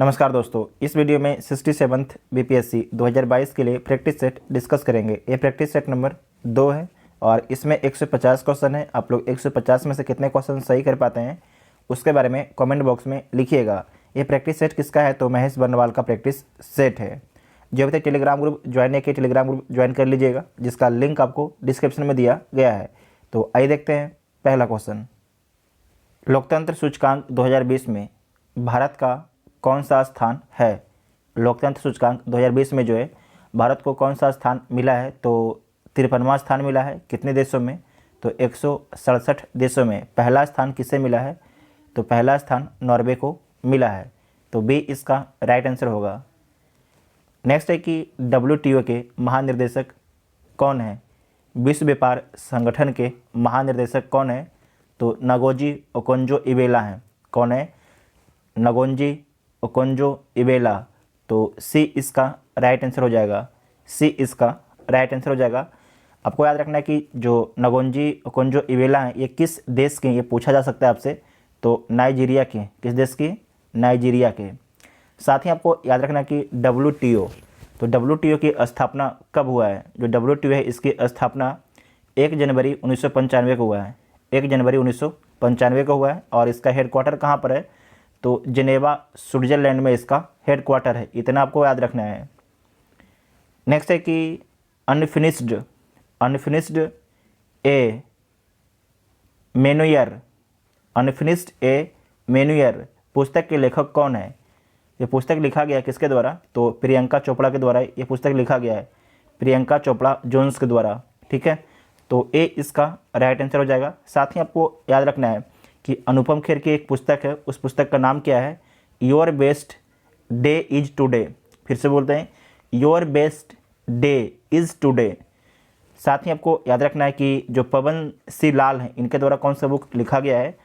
नमस्कार दोस्तों, इस वीडियो में 67th बीपीएससी 2022 के लिए प्रैक्टिस सेट डिस्कस करेंगे। ये प्रैक्टिस सेट नंबर 2 है और इसमें 150 क्वेश्चन है। आप लोग 150 में से कितने क्वेश्चन सही कर पाते हैं उसके बारे में कमेंट बॉक्स में लिखिएगा। ये प्रैक्टिस सेट किसका है? तो महेश बर्नवाल का प्रैक्टिस सेट है। जो अभी तक टेलीग्राम ग्रुप ज्वाइन नहीं किया, टेलीग्राम ग्रुप ज्वाइन कर लीजिएगा, जिसका लिंक आपको डिस्क्रिप्शन में दिया गया है। तो आइए देखते हैं पहला क्वेश्चन। लोकतंत्र सूचकांक 2020 में भारत का कौन सा स्थान है? लोकतंत्र सूचकांक 2020 में जो है भारत को कौन सा स्थान मिला है? तो 53वां स्थान मिला है। कितने देशों में? तो 167 देशों में। पहला स्थान किसे मिला है? तो पहला स्थान नॉर्वे को मिला है। तो बी इसका राइट आंसर होगा। नेक्स्ट है कि WTO के महानिर्देशक कौन है? विश्व व्यापार संगठन के महानिर्देशक कौन है? तो नगोजी ओकोंजो-इवेला हैं। कौन है? नगोंजी ओकोंजो-इवेला। तो सी इसका राइट आंसर हो जाएगा। सी इसका राइट आंसर हो जाएगा। आपको याद रखना है कि जो नगोंजी ओकोंजो-इवेला हैं ये किस देश के, ये पूछा जा सकता है आपसे। तो नाइजीरिया के। किस देश के? नाइजीरिया के। साथ ही आपको याद रखना है कि WTO, तो WTO की स्थापना कब हुआ है? जो WTO है इसकी स्थापना 1 जनवरी 1995 को हुआ है। 1 जनवरी 1995 को हुआ है। और इसका हेडक्वार्टर कहाँ पर है? तो जिनेवा स्विट्जरलैंड में इसका हेडक्वार्टर है। इतना आपको याद रखना है। नेक्स्ट है कि अनफिनिश्ड ए मेनुयर पुस्तक के लेखक कौन है? ये पुस्तक लिखा गया है किसके द्वारा? तो प्रियंका चोपड़ा के द्वारा ये पुस्तक लिखा गया है। प्रियंका चोपड़ा जोन्स के द्वारा। ठीक है, तो ए इसका राइट आंसर हो जाएगा। साथ ही आपको याद रखना है कि अनुपम खेर की एक पुस्तक है, उस पुस्तक का नाम क्या है? Your best day is today. फिर से बोलते हैं, your best day is today. साथ ही आपको याद रखना है कि जो पवन सी लाल हैं इनके द्वारा कौन सा बुक लिखा गया है?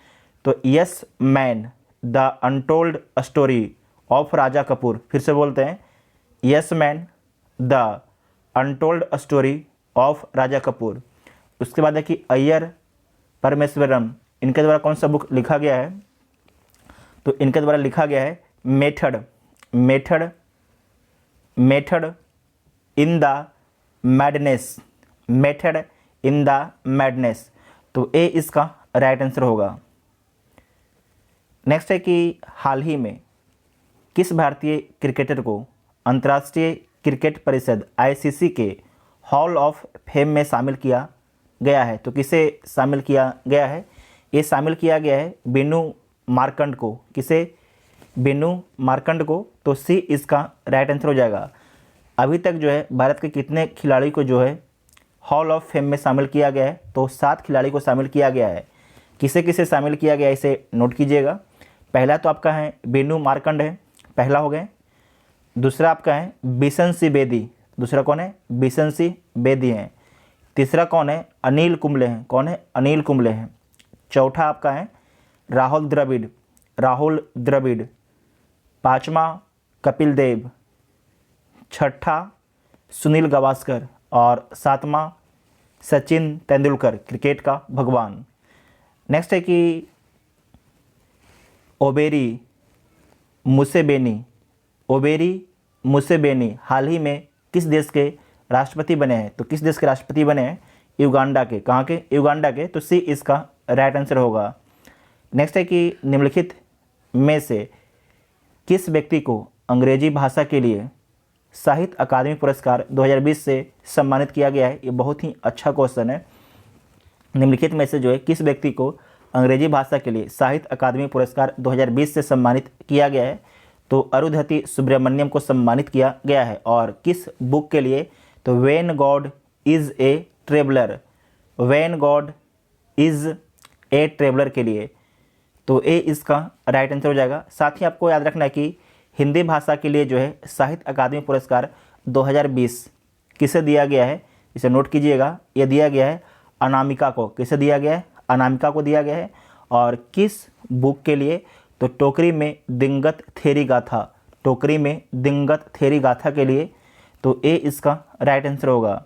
तो yes man the untold story of Raja Kapoor. फिर से बोलते हैं, yes man the untold story of Raja Kapoor. उसके बाद है कि अय्यर परमेश्वरम, इनके द्वारा कौन सा बुक लिखा गया है? तो इनके द्वारा लिखा गया है मेथड इन द मैडनेस। तो ए इसका राइट आंसर होगा। नेक्स्ट है कि हाल ही में किस भारतीय क्रिकेटर को अंतर्राष्ट्रीय क्रिकेट परिषद ICC के हॉल ऑफ फेम में शामिल किया गया है? तो किसे शामिल किया गया है? ये शामिल किया गया है बेनू मार्कंड को। किसे? बेनू मार्कंड को। तो सी इसका राइट आंसर हो जाएगा। अभी तक जो है भारत के कितने खिलाड़ी को जो है हॉल ऑफ फेम में शामिल किया गया है? तो 7 खिलाड़ी को शामिल किया गया है। किसे किसे शामिल किया गया है इसे नोट कीजिएगा। पहला तो आपका है बेनू मार्कंड है, पहला हो गया। दूसरा आपका है बिशन सिंह बेदी। दूसरा कौन है? बिशन सिंह बेदी हैं। तीसरा कौन है? अनिल कुंबले हैं। कौन है? अनिल कुंबले हैं। चौथा आपका है राहुल द्रविड़। पांचवा कपिल देव। छठा सुनील गावस्कर। और सातवां सचिन तेंदुलकर, क्रिकेट का भगवान। नेक्स्ट है कि ओबेरी मुसेबेनी हाल ही में किस देश के राष्ट्रपति बने हैं? तो किस देश के राष्ट्रपति बने हैं? युगांडा के। कहाँ के? युगांडा के। तो सी इसका राइट आंसर होगा। नेक्स्ट है कि निम्नलिखित में से किस व्यक्ति को अंग्रेजी भाषा के लिए साहित्य अकादमी पुरस्कार 2020 से सम्मानित किया गया है? ये बहुत ही अच्छा क्वेश्चन है। निम्नलिखित में से जो है किस व्यक्ति को अंग्रेजी भाषा के लिए साहित्य अकादमी पुरस्कार 2020 से सम्मानित किया गया है? तो अरुंधति सुब्रमण्यम को सम्मानित किया गया है। और किस बुक के लिए? तो when God is a traveller के लिए। तो ए इसका राइट आंसर हो जाएगा। साथ ही आपको याद रखना है कि हिंदी भाषा के लिए जो है साहित्य अकादमी पुरस्कार 2020 किसे दिया गया है? इसे नोट कीजिएगा। ये दिया गया है अनामिका को। किसे दिया गया है? अनामिका को दिया गया है। और किस बुक के लिए? तो टोकरी में दिंगत थेरी गाथा के लिए। तो ए इसका राइट आंसर होगा।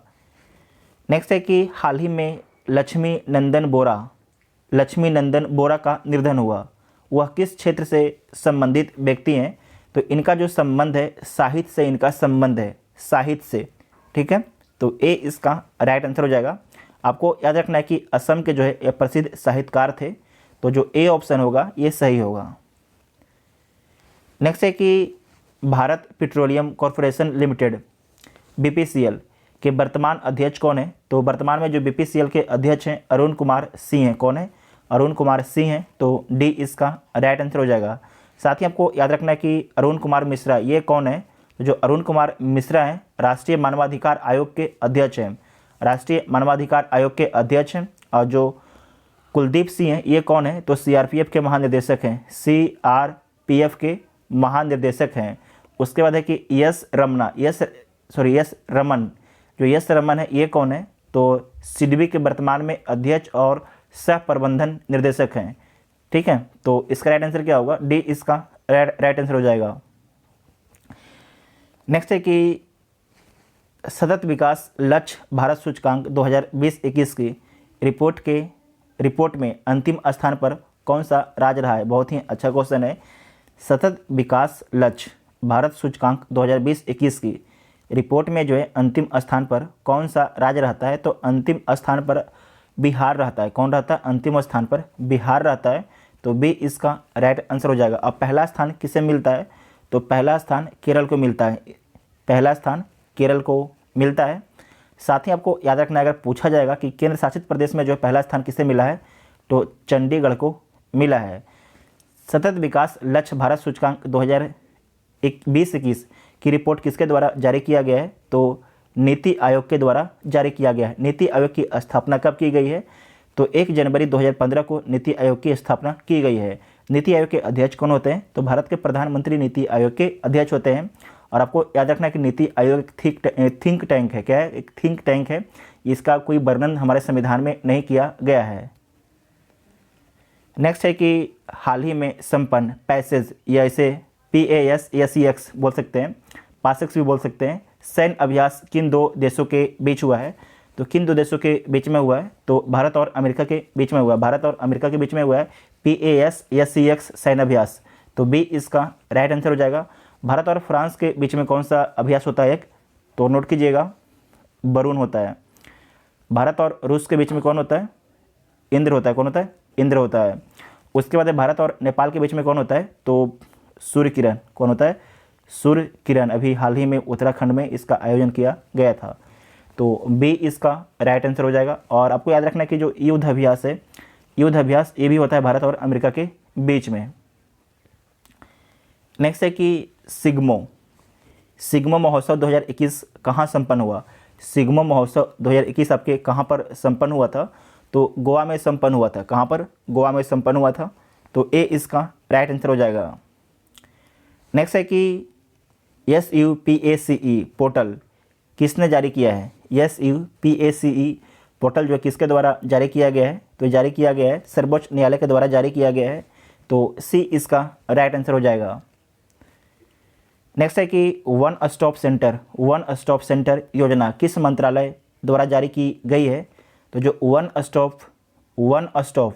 नेक्स्ट है कि हाल ही में लक्ष्मी नंदन बोरा का निधन हुआ। वह किस क्षेत्र से संबंधित व्यक्ति हैं? तो इनका जो संबंध है साहित्य से, इनका संबंध है साहित्य से, ठीक है। तो ए इसका राइट आंसर हो जाएगा। आपको याद रखना है कि असम के जो है ये प्रसिद्ध साहित्यकार थे, तो जो ए ऑप्शन होगा ये सही होगा। नेक्स्ट है कि Bharat petroleum corporation limited BPCL के वर्तमान अध्यक्ष कौन है? तो वर्तमान में जो बीपीसीएल के अध्यक्ष हैं अरुण कुमार सिंह हैं। कौन है? अरुण कुमार सिंह हैं। तो डी इसका राइट आंसर हो जाएगा। साथ ही आपको याद रखना है कि अरुण कुमार मिश्रा ये कौन है? तो जो अरुण कुमार मिश्रा हैं राष्ट्रीय मानवाधिकार आयोग के अध्यक्ष हैं, राष्ट्रीय मानवाधिकार आयोग के अध्यक्ष हैं। और जो कुलदीप सिंह हैं ये कौन है? तो सीआरपीएफ के महानिदेशक हैं, सीआरपीएफ के महानिर्देशक हैं। उसके बाद है कि यस रमन, जो यस रमन है ये कौन है? तो सिडबी के वर्तमान में अध्यक्ष और सह प्रबंधन निर्देशक हैं, ठीक है। तो इसका राइट आंसर क्या होगा? डी इसका राइट आंसर हो जाएगा। नेक्स्ट है कि सतत विकास लक्ष्य भारत सूचकांक 2020-21 की रिपोर्ट में अंतिम स्थान पर कौन सा राज्य रहा है? बहुत ही अच्छा क्वेश्चन है। सतत विकास लक्ष्य भारत सूचकांक 2020-21 की रिपोर्ट में जो है अंतिम स्थान पर कौन सा राज्य रहता है? तो अंतिम स्थान पर बिहार रहता है। कौन रहता है? अंतिम स्थान पर बिहार रहता है। तो बी इसका राइट आंसर हो जाएगा। अब पहला स्थान किसे मिलता है? तो पहला स्थान केरल को मिलता है। पहला स्थान केरल को मिलता है। साथ ही आपको याद रखना है, अगर पूछा जाएगा कि केंद्र शासित प्रदेश में जो पहला स्थान किसे मिला है, तो चंडीगढ़ को मिला है। सतत विकास लक्ष्य भारत सूचकांक 2020-21 की रिपोर्ट किसके द्वारा जारी किया गया है? तो नीति आयोग के द्वारा जारी किया गया है। नीति आयोग की स्थापना कब की गई है? तो 1 जनवरी 2015 को नीति आयोग की स्थापना की गई है। नीति आयोग के अध्यक्ष कौन होते हैं? तो भारत के प्रधानमंत्री नीति आयोग के अध्यक्ष होते हैं। और आपको याद रखना है कि नीति आयोग एक थिंक टैंक है। क्या है? एक थिंक टैंक है। इसका कोई वर्णन हमारे संविधान में नहीं किया गया है। नेक्स्ट है कि हाल ही में संपन्न पैसेज, या इसे PASEX बोल सकते हैं, पासेक्स भी बोल सकते हैं, सैन्य अभ्यास किन दो देशों के बीच हुआ है? तो किन दो देशों के बीच में हुआ है? तो भारत और अमेरिका के बीच में हुआ है। भारत और अमेरिका के बीच में हुआ है PASEX सैन्य अभ्यास। तो बी इसका राइट आंसर हो जाएगा। भारत और फ्रांस के बीच में कौन सा अभ्यास होता है? एक तो नोट कीजिएगा, बरून होता है। भारत और रूस के बीच में कौन होता है? इंद्र होता है। कौन होता है? इंद्र होता है। उसके बाद भारत और नेपाल के बीच में कौन होता है? तो सूर्य किरण। कौन होता है? सूर्य किरण। अभी हाल ही में उत्तराखंड में इसका आयोजन किया गया था। तो बी इसका राइट आंसर हो जाएगा। और आपको याद रखना है कि जो युद्ध अभ्यास है, युद्ध अभ्यास ये भी होता है भारत और अमेरिका के बीच में। नेक्स्ट है कि सिग्मो महोत्सव 2021 कहाँ संपन्न हुआ? सिग्मो महोत्सव 2021 आपके कहाँ पर संपन्न हुआ था? तो गोवा में संपन्न हुआ था। कहाँ पर? गोवा में संपन्न हुआ था। तो ए इसका राइट आंसर हो जाएगा। नेक्स्ट है कि SUPACE पोर्टल किसने जारी किया है? SUPACE पोर्टल जो किसके द्वारा जारी किया गया है? तो जारी किया गया है सर्वोच्च न्यायालय के द्वारा जारी किया गया है। तो सी इसका राइट आंसर हो जाएगा। नेक्स्ट है कि वन स्टॉप सेंटर योजना किस मंत्रालय द्वारा जारी की गई है? तो जो वन स्टॉप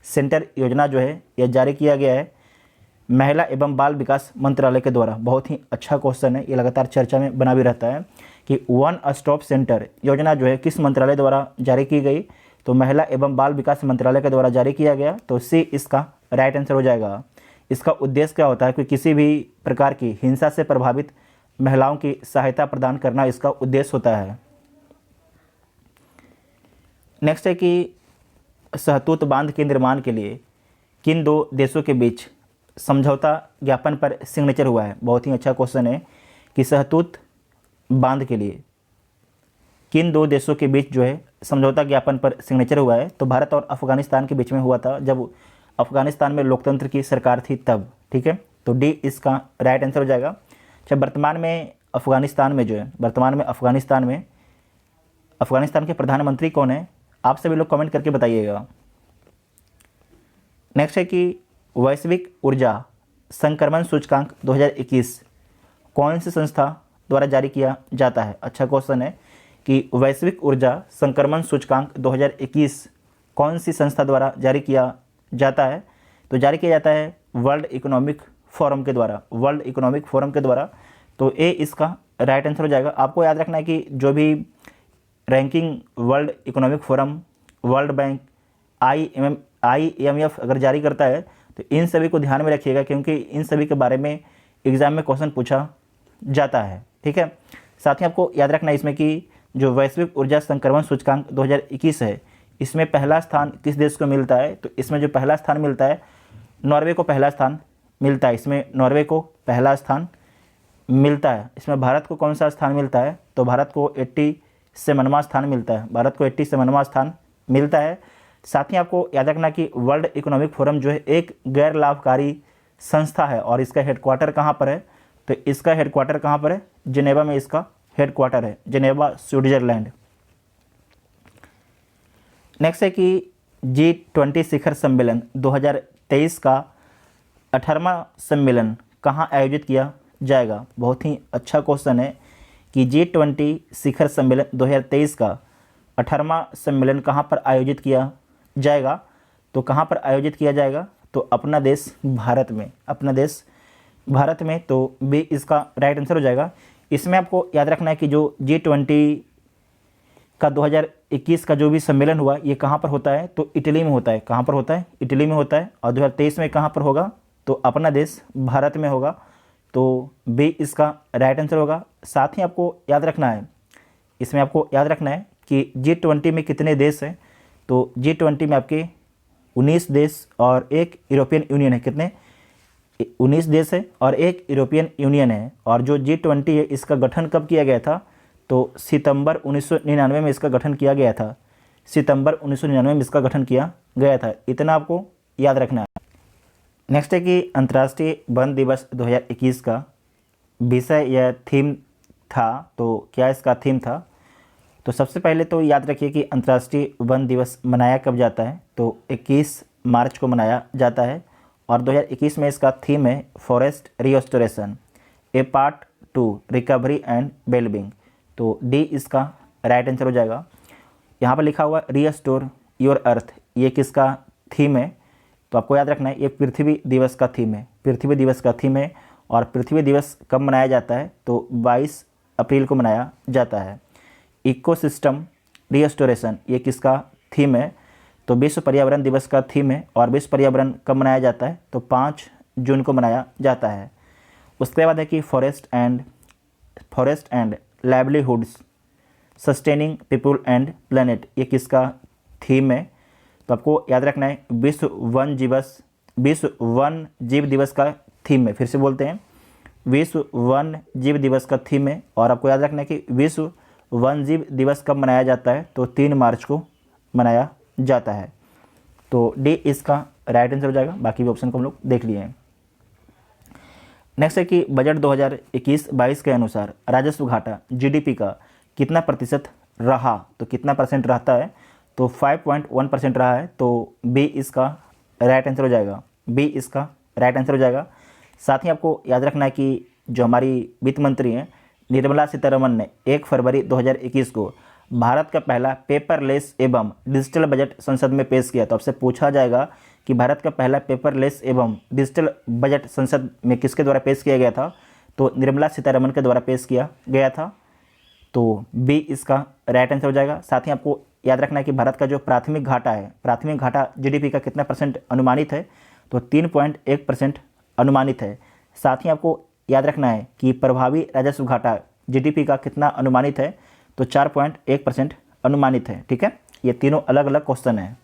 सेंटर योजना जो है यह जारी किया गया है महिला एवं बाल विकास मंत्रालय के द्वारा। बहुत ही अच्छा क्वेश्चन है, ये लगातार चर्चा में बना भी रहता है कि वन स्टॉप सेंटर योजना जो है किस मंत्रालय द्वारा जारी की गई? तो महिला एवं बाल विकास मंत्रालय के द्वारा जारी किया गया। तो सी इसका राइट आंसर हो जाएगा। इसका उद्देश्य क्या होता है? कि किसी भी प्रकार की हिंसा से प्रभावित महिलाओं की सहायता प्रदान करना इसका उद्देश्य होता है। नेक्स्ट है कि सहतूत बांध के निर्माण के लिए किन दो देशों के बीच समझौता ज्ञापन पर सिग्नेचर हुआ है? बहुत ही अच्छा क्वेश्चन है कि सहतूत बांध के लिए किन दो देशों के बीच जो है समझौता ज्ञापन पर सिग्नेचर हुआ है? तो भारत और अफगानिस्तान के बीच में हुआ था, जब अफगानिस्तान में लोकतंत्र की सरकार थी तब, ठीक है। तो डी इसका राइट आंसर हो जाएगा। अच्छा, वर्तमान में अफगानिस्तान में जो है अफगानिस्तान के प्रधानमंत्री कौन है? आप सभी लोग कमेंट करके बताइएगा। नेक्स्ट है कि वैश्विक ऊर्जा संक्रमण सूचकांक 2021 कौन सी संस्था द्वारा जारी किया जाता है? अच्छा क्वेश्चन है कि वैश्विक ऊर्जा संक्रमण सूचकांक 2021 कौन सी संस्था द्वारा जारी किया जाता है? तो जारी किया जाता है वर्ल्ड इकोनॉमिक फोरम के द्वारा, वर्ल्ड इकोनॉमिक फोरम के द्वारा। तो ए इसका राइट आंसर हो जाएगा। आपको याद रखना है कि जो भी ranking world economic forum, world bank, IMF अगर जारी करता है तो इन सभी को ध्यान में रखिएगा, क्योंकि इन सभी के बारे में एग्जाम में क्वेश्चन पूछा जाता है। ठीक है, साथ ही आपको याद रखना है इसमें कि जो वैश्विक ऊर्जा संक्रमण सूचकांक 2021 है, इसमें पहला स्थान किस देश को मिलता है? तो इसमें जो पहला स्थान मिलता है, नॉर्वे को पहला स्थान मिलता है। इसमें नॉर्वे को पहला स्थान मिलता है। इसमें भारत को कौन सा स्थान मिलता है? तो भारत को 87वां स्थान मिलता है। भारत को 87वां स्थान मिलता है। साथ ही आपको याद रखना कि वर्ल्ड इकोनॉमिक फोरम जो है एक गैर लाभकारी संस्था है और इसका हेडक्वार्टर कहाँ पर है? तो इसका हेडक्वार्टर कहाँ पर है? जिनेवा में इसका हेडक्वार्टर है, जिनेवा, स्विट्जरलैंड। नेक्स्ट है कि G20 शिखर सम्मेलन 2023 का 18वां सम्मेलन कहाँ आयोजित किया जाएगा? बहुत ही अच्छा क्वेश्चन है कि G20 शिखर सम्मेलन 2023 का 18वां सम्मेलन कहाँ पर आयोजित किया जाएगा? तो कहाँ पर आयोजित किया जाएगा? तो अपना देश भारत में, अपना देश भारत में। तो बी इसका राइट आंसर हो जाएगा। इसमें आपको याद रखना है कि जो G20 का 2021 का जो भी सम्मेलन हुआ, ये कहाँ पर होता है? तो इटली में होता है। कहाँ पर होता है? इटली में होता है। और 2023 में कहाँ पर होगा? तो अपना देश भारत में होगा। तो बी इसका राइट आंसर होगा। साथ ही आपको याद रखना है, इसमें आपको याद रखना है कि G20 में कितने देश हैं? तो G20 में आपके 19 देश और एक यूरोपियन यूनियन है। कितने? 19 देश है और एक यूरोपियन यूनियन है। और जो G20 है, इसका गठन कब किया गया था? तो सितंबर 1999 में इसका गठन किया गया था। सितंबर 1999 में इसका गठन किया गया था। इतना आपको याद रखना है। नेक्स्ट है कि अंतर्राष्ट्रीय वन दिवस 2021 का विषय या थीम था। तो क्या इसका थीम था? तो सबसे पहले तो याद रखिए कि अंतर्राष्ट्रीय वन दिवस मनाया कब जाता है? तो 21 मार्च को मनाया जाता है। और 2021 में इसका थीम है forest restoration, A part two recovery and wellbeing. तो डी इसका राइट आंसर हो जाएगा। यहाँ पर लिखा हुआ रिस्टोर योर अर्थ, ये किसका थीम है? तो आपको याद रखना है ये पृथ्वी दिवस का थीम है। पृथ्वी दिवस का थीम है। और पृथ्वी दिवस कब मनाया जाता है? तो 22 अप्रैल को मनाया जाता है। इकोसिस्टम रिस्टोरेशन, ये किसका थीम है? तो विश्व पर्यावरण दिवस का थीम है। और विश्व पर्यावरण कब मनाया जाता है? तो 5 जून को मनाया जाता है। उसके बाद है कि forest and livelihoods sustaining people and planet, ये किसका थीम है? तो आपको याद रखना है विश्व वन जीव दिवस का थीम है। फिर से बोलते हैं, विश्व वन जीव दिवस का थीम है। और आपको याद रखना है कि विश्व वन जीव दिवस कब मनाया जाता है? तो 3 मार्च को मनाया जाता है। तो डी इसका राइट आंसर हो जाएगा। बाकी भी ऑप्शन को हम लोग देख लिए हैं। नेक्स्ट है कि बजट 2021-22 के अनुसार राजस्व घाटा GDP का कितना प्रतिशत रहा? तो कितना परसेंट रहता है? तो 5.1% रहा है। तो बी इसका राइट आंसर हो जाएगा। बी इसका राइट आंसर हो जाएगा। साथ ही आपको याद रखना है कि जो हमारी वित्त मंत्री हैं निर्मला सीतारमण ने 1 फरवरी 2021 को भारत का पहला पेपरलेस एवं डिजिटल बजट संसद में पेश किया। तो आपसे पूछा जाएगा कि भारत का पहला पेपरलेस एवं डिजिटल बजट संसद में किसके द्वारा पेश किया गया था? तो निर्मला सीतारमण के द्वारा पेश किया गया था। तो बी इसका राइट आंसर हो जाएगा। साथ ही आपको याद रखना है कि भारत का जो प्राथमिक घाटा है, प्राथमिक घाटा GDP का कितना परसेंट अनुमानित है? तो 3.1% अनुमानित है। साथ ही आपको याद रखना है कि प्रभावी राजस्व घाटा GDP का कितना अनुमानित है? तो 4.1% अनुमानित है। ठीक है, ये तीनों अलग अलग क्वेश्चन हैं।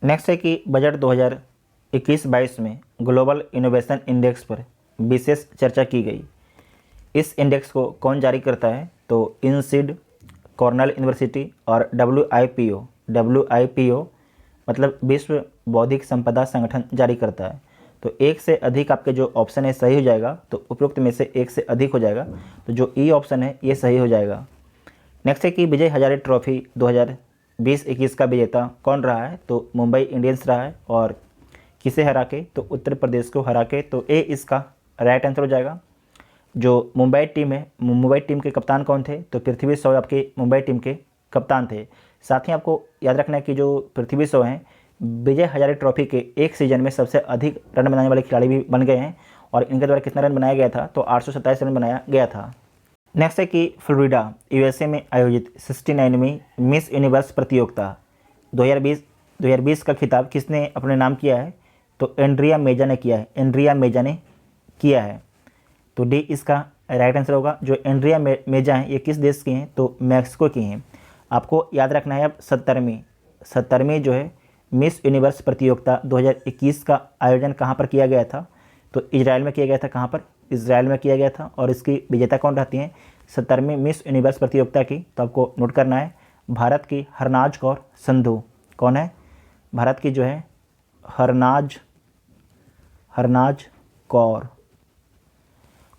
नेक्स्ट है कि बजट 2021-22 में ग्लोबल इनोवेशन इंडेक्स पर विशेष चर्चा की गई। इस इंडेक्स को कौन जारी करता है? तो INSEAD, कॉर्नेल यूनिवर्सिटी और WIPO मतलब विश्व बौद्धिक संपदा संगठन जारी करता है। तो एक से अधिक आपके जो ऑप्शन है सही हो जाएगा। तो उपरोक्त में से एक से अधिक हो जाएगा। तो जो ई ऑप्शन है ये सही हो जाएगा। नेक्स्ट है कि विजय हजारे ट्रॉफी 2020-21 का विजेता कौन रहा है? तो मुंबई इंडियंस रहा है। और किसे हरा के? तो उत्तर प्रदेश को हरा के। तो ए इसका राइट आंसर हो जाएगा। जो मुंबई टीम है, मुंबई टीम के कप्तान कौन थे? तो पृथ्वी शॉ आपके मुंबई टीम के कप्तान थे। साथ ही आपको याद रखना है कि जो पृथ्वी शॉ हैं विजय हजारे ट्रॉफी के एक सीजन में सबसे अधिक रन बनाने वाले खिलाड़ी भी बन गए हैं। और इनके द्वारा कितना रन बनाया गया था, तो 827 रन बनाया गया था। नेक्स्ट है कि फ्लोरिडा यूएसए में आयोजित 69वीं मिस यूनिवर्स प्रतियोगिता 2020 का खिताब किसने अपने नाम किया है, तो एंड्रिया मेजा ने किया है, एंड्रिया मेजा ने किया है। तो डी इसका राइट आंसर होगा। जो एंड्रिया मेजा हैं ये किस देश की हैं, तो मैक्सिको की हैं। आपको याद रखना है अब 70वीं जो है मिस यूनिवर्स प्रतियोगिता 2021 का आयोजन कहाँ पर किया गया था, तो इजराइल में किया गया था। कहाँ पर, इजराइल में किया गया था। और इसकी विजेता कौन रहती हैं, 70वीं मिस यूनिवर्स प्रतियोगिता की, तो आपको नोट करना है भारत की हरनाज कौर संधू। कौन है, भारत की जो है हरनाज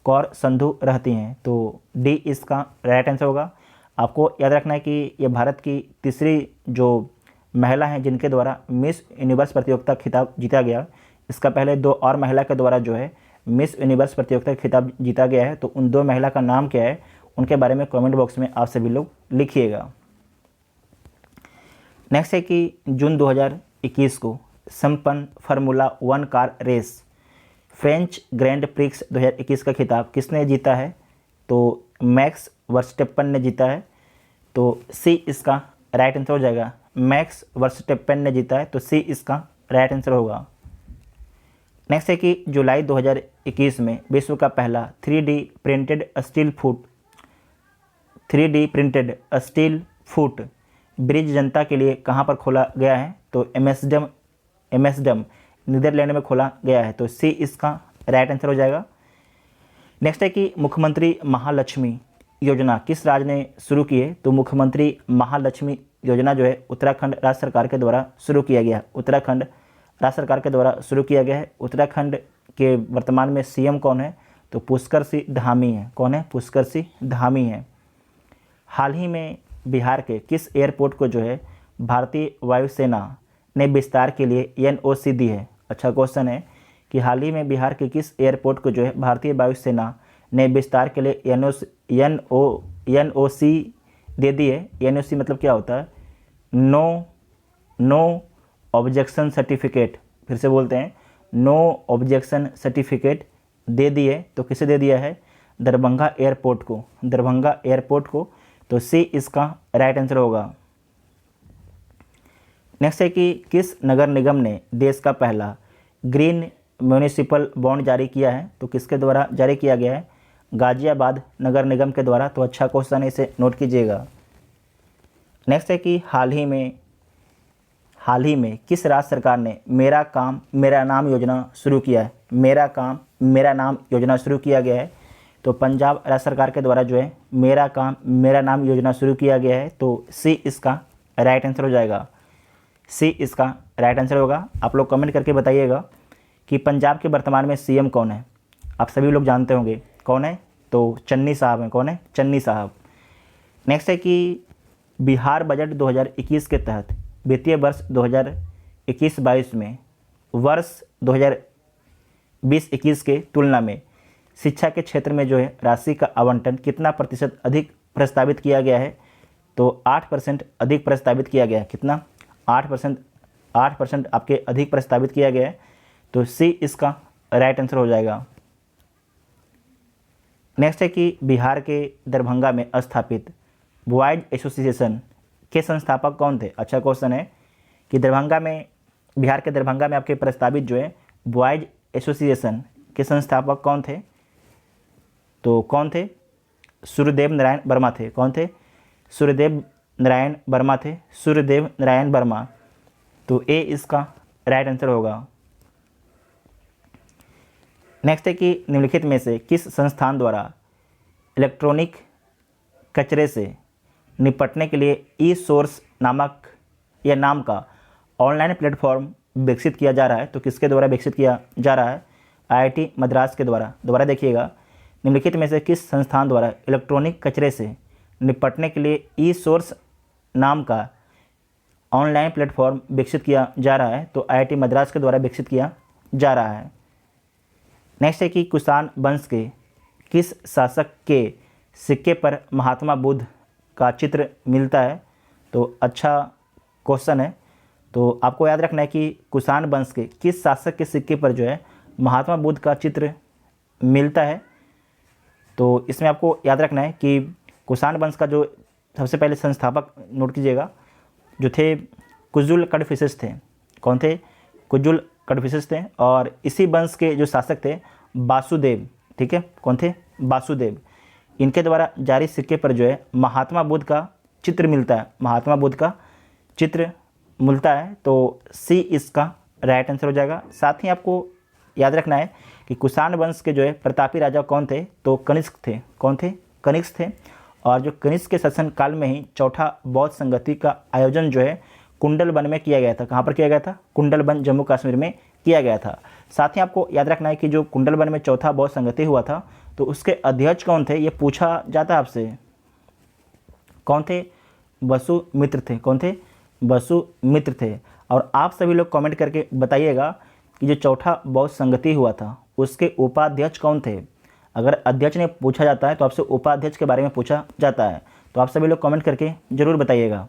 कौर संधू रहती हैं। तो डी इसका राइट आंसर होगा। आपको याद रखना है कि ये भारत की तीसरी जो महिला हैं जिनके द्वारा मिस यूनिवर्स प्रतियोगिता खिताब जीता गया। इसका पहले 2 और महिला के द्वारा जो है मिस यूनिवर्स प्रतियोगिता खिताब जीता गया है। तो उन 2 महिला का नाम क्या है, उनके बारे में कमेंट बॉक्स में आप सभी लोग लिखिएगा। नेक्स्ट है कि जून 2021 को संपन्न formula 1 car race French grand prix 2021 का खिताब किसने जीता है, तो मैक्स वर्स्टेपन ने जीता है। तो सी इसका राइट आंसर हो जाएगा। मैक्स वर्स्टेपन ने जीता है, तो सी इसका राइट आंसर होगा। नेक्स्ट है कि जुलाई 2021 में विश्व का पहला 3D printed steel foot bridge जनता के लिए कहाँ पर खोला गया है, तो एम्स्टर्डम नीदरलैंड में खोला गया है। तो सी इसका राइट आंसर हो जाएगा। नेक्स्ट है कि मुख्यमंत्री महालक्ष्मी योजना किस राज्य ने शुरू की है, तो मुख्यमंत्री महालक्ष्मी योजना जो है उत्तराखंड राज्य सरकार के द्वारा शुरू किया गया है। उत्तराखंड राज्य सरकार के द्वारा शुरू किया गया है। उत्तराखंड के वर्तमान में सीएम कौन है, तो पुष्कर सिंह धामी है। कौन है, पुष्कर सिंह धामी है। हाल ही में बिहार के किस एयरपोर्ट को जो है भारतीय वायुसेना ने विस्तार के लिए एनओसी दी है। अच्छा क्वेश्चन है कि हाल ही में बिहार के किस एयरपोर्ट को जो है भारतीय वायुसेना ने विस्तार के लिए एनओसी दे दी है। एनओसी मतलब क्या होता है, नो ऑब्जेक्शन सर्टिफिकेट। फिर से बोलते हैं, नो ऑब्जेक्शन सर्टिफिकेट दे दिए। तो किसे दे दिया है, दरभंगा एयरपोर्ट को। तो सी इसका राइट आंसर होगा। नेक्स्ट है कि किस नगर निगम ने देश का पहला ग्रीन म्यूनिसिपल बॉन्ड जारी किया है, तो किसके द्वारा जारी किया गया है, गाजियाबाद नगर निगम के द्वारा। तो अच्छा क्वेश्चन है, इसे नोट कीजिएगा। नेक्स्ट है कि हाल ही में किस राज्य सरकार ने मेरा काम मेरा नाम योजना शुरू किया है। मेरा काम मेरा नाम योजना शुरू किया गया है। तो पंजाब राज्य सरकार के द्वारा जो है मेरा काम मेरा नाम योजना शुरू किया गया है। तो सी इसका राइट आंसर हो जाएगा। सी इसका राइट आंसर होगा। आप लोग कमेंट करके बताइएगा कि पंजाब के वर्तमान में सीएम कौन है। आप सभी लोग जानते होंगे कौन है, तो चन्नी साहब हैं। कौन है, चन्नी साहब। नेक्स्ट है कि बिहार बजट 2021 के तहत वित्तीय वर्ष 2021-22 में वर्ष 2020-21 के तुलना में शिक्षा के क्षेत्र में जो है राशि का आवंटन कितना प्रतिशत अधिक प्रस्तावित किया गया है, तो 8% अधिक प्रस्तावित किया गया है। कितना, 8% आपके अधिक प्रस्तावित किया गया है। तो सी इसका राइट आंसर हो जाएगा। नेक्स्ट है कि बिहार के दरभंगा में स्थापित बॉयज एसोसिएशन के संस्थापक कौन थे। अच्छा क्वेश्चन है कि बिहार के दरभंगा में आपके प्रस्तावित जो है बॉयज एसोसिएशन के संस्थापक कौन थे, तो कौन थे, सूर्यदेव नारायण वर्मा थे। कौन थे, सूर्यदेव नारायण वर्मा। तो ए इसका राइट आंसर होगा। नेक्स्ट है कि निम्नलिखित में से किस संस्थान द्वारा इलेक्ट्रॉनिक कचरे से निपटने के लिए ई सोर्स नाम का ऑनलाइन प्लेटफॉर्म विकसित किया जा रहा है। तो किसके द्वारा विकसित किया जा रहा है, आईआईटी मद्रास के द्वारा। दोबारा देखिएगा, निम्नलिखित में से किस संस्थान द्वारा इलेक्ट्रॉनिक कचरे से निपटने के लिए ई सोर्स नाम का ऑनलाइन प्लेटफॉर्म विकसित किया जा रहा है, तो आईआईटी मद्रास के द्वारा विकसित किया जा रहा है। नेक्स्ट है कि कुषाण वंश के किस शासक के सिक्के पर महात्मा बुद्ध का चित्र मिलता है, तो अच्छा क्वेश्चन है। तो आपको याद रखना है कि कुषाण वंश के किस शासक के सिक्के पर जो है महात्मा बुद्ध का चित्र मिलता है। तो इसमें आपको याद रखना है कि कुषाण वंश का जो सबसे पहले संस्थापक नोट कीजिएगा जो थे कुजुल कडफिसेस थे। कौन थे? कुजुल कडफिसेस थे। और इसी वंश के जो शासक थे वासुदेव, ठीक है, कौन थे? वासुदेव। इनके द्वारा जारी सिक्के पर जो है महात्मा बुद्ध का चित्र मिलता है, महात्मा बुद्ध का चित्र मिलता है। तो सी इसका राइट आंसर हो जाएगा। साथ ही आपको याद रखना है कि कुषाण वंश के जो है प्रतापी राजा कौन थे? तो कनिष्क थे। कौन थे? कनिष्क थे। और जो कनिष्क के शासन काल में ही चौथा बौद्ध संगति का आयोजन जो है कुंडलवन में किया गया था। कहाँ पर किया गया था? कुंडलवन, जम्मू कश्मीर में किया गया था। साथ ही आपको याद रखना है कि जो कुंडलवन में चौथा बौद्ध संगति हुआ था तो उसके अध्यक्ष कौन थे? ये पूछा जाता है आपसे। कौन थे? वसुमित्र थे। कौन थे? वसुमित्र थे। और आप सभी लोग कमेंट करके बताइएगा कि जो चौथा बौद्ध संगति हुआ था उसके उपाध्यक्ष कौन थे। अगर अध्यक्ष ने पूछा जाता है तो आपसे उपाध्यक्ष के बारे में पूछा जाता है। तो आप सभी लोग कमेंट करके जरूर बताइएगा।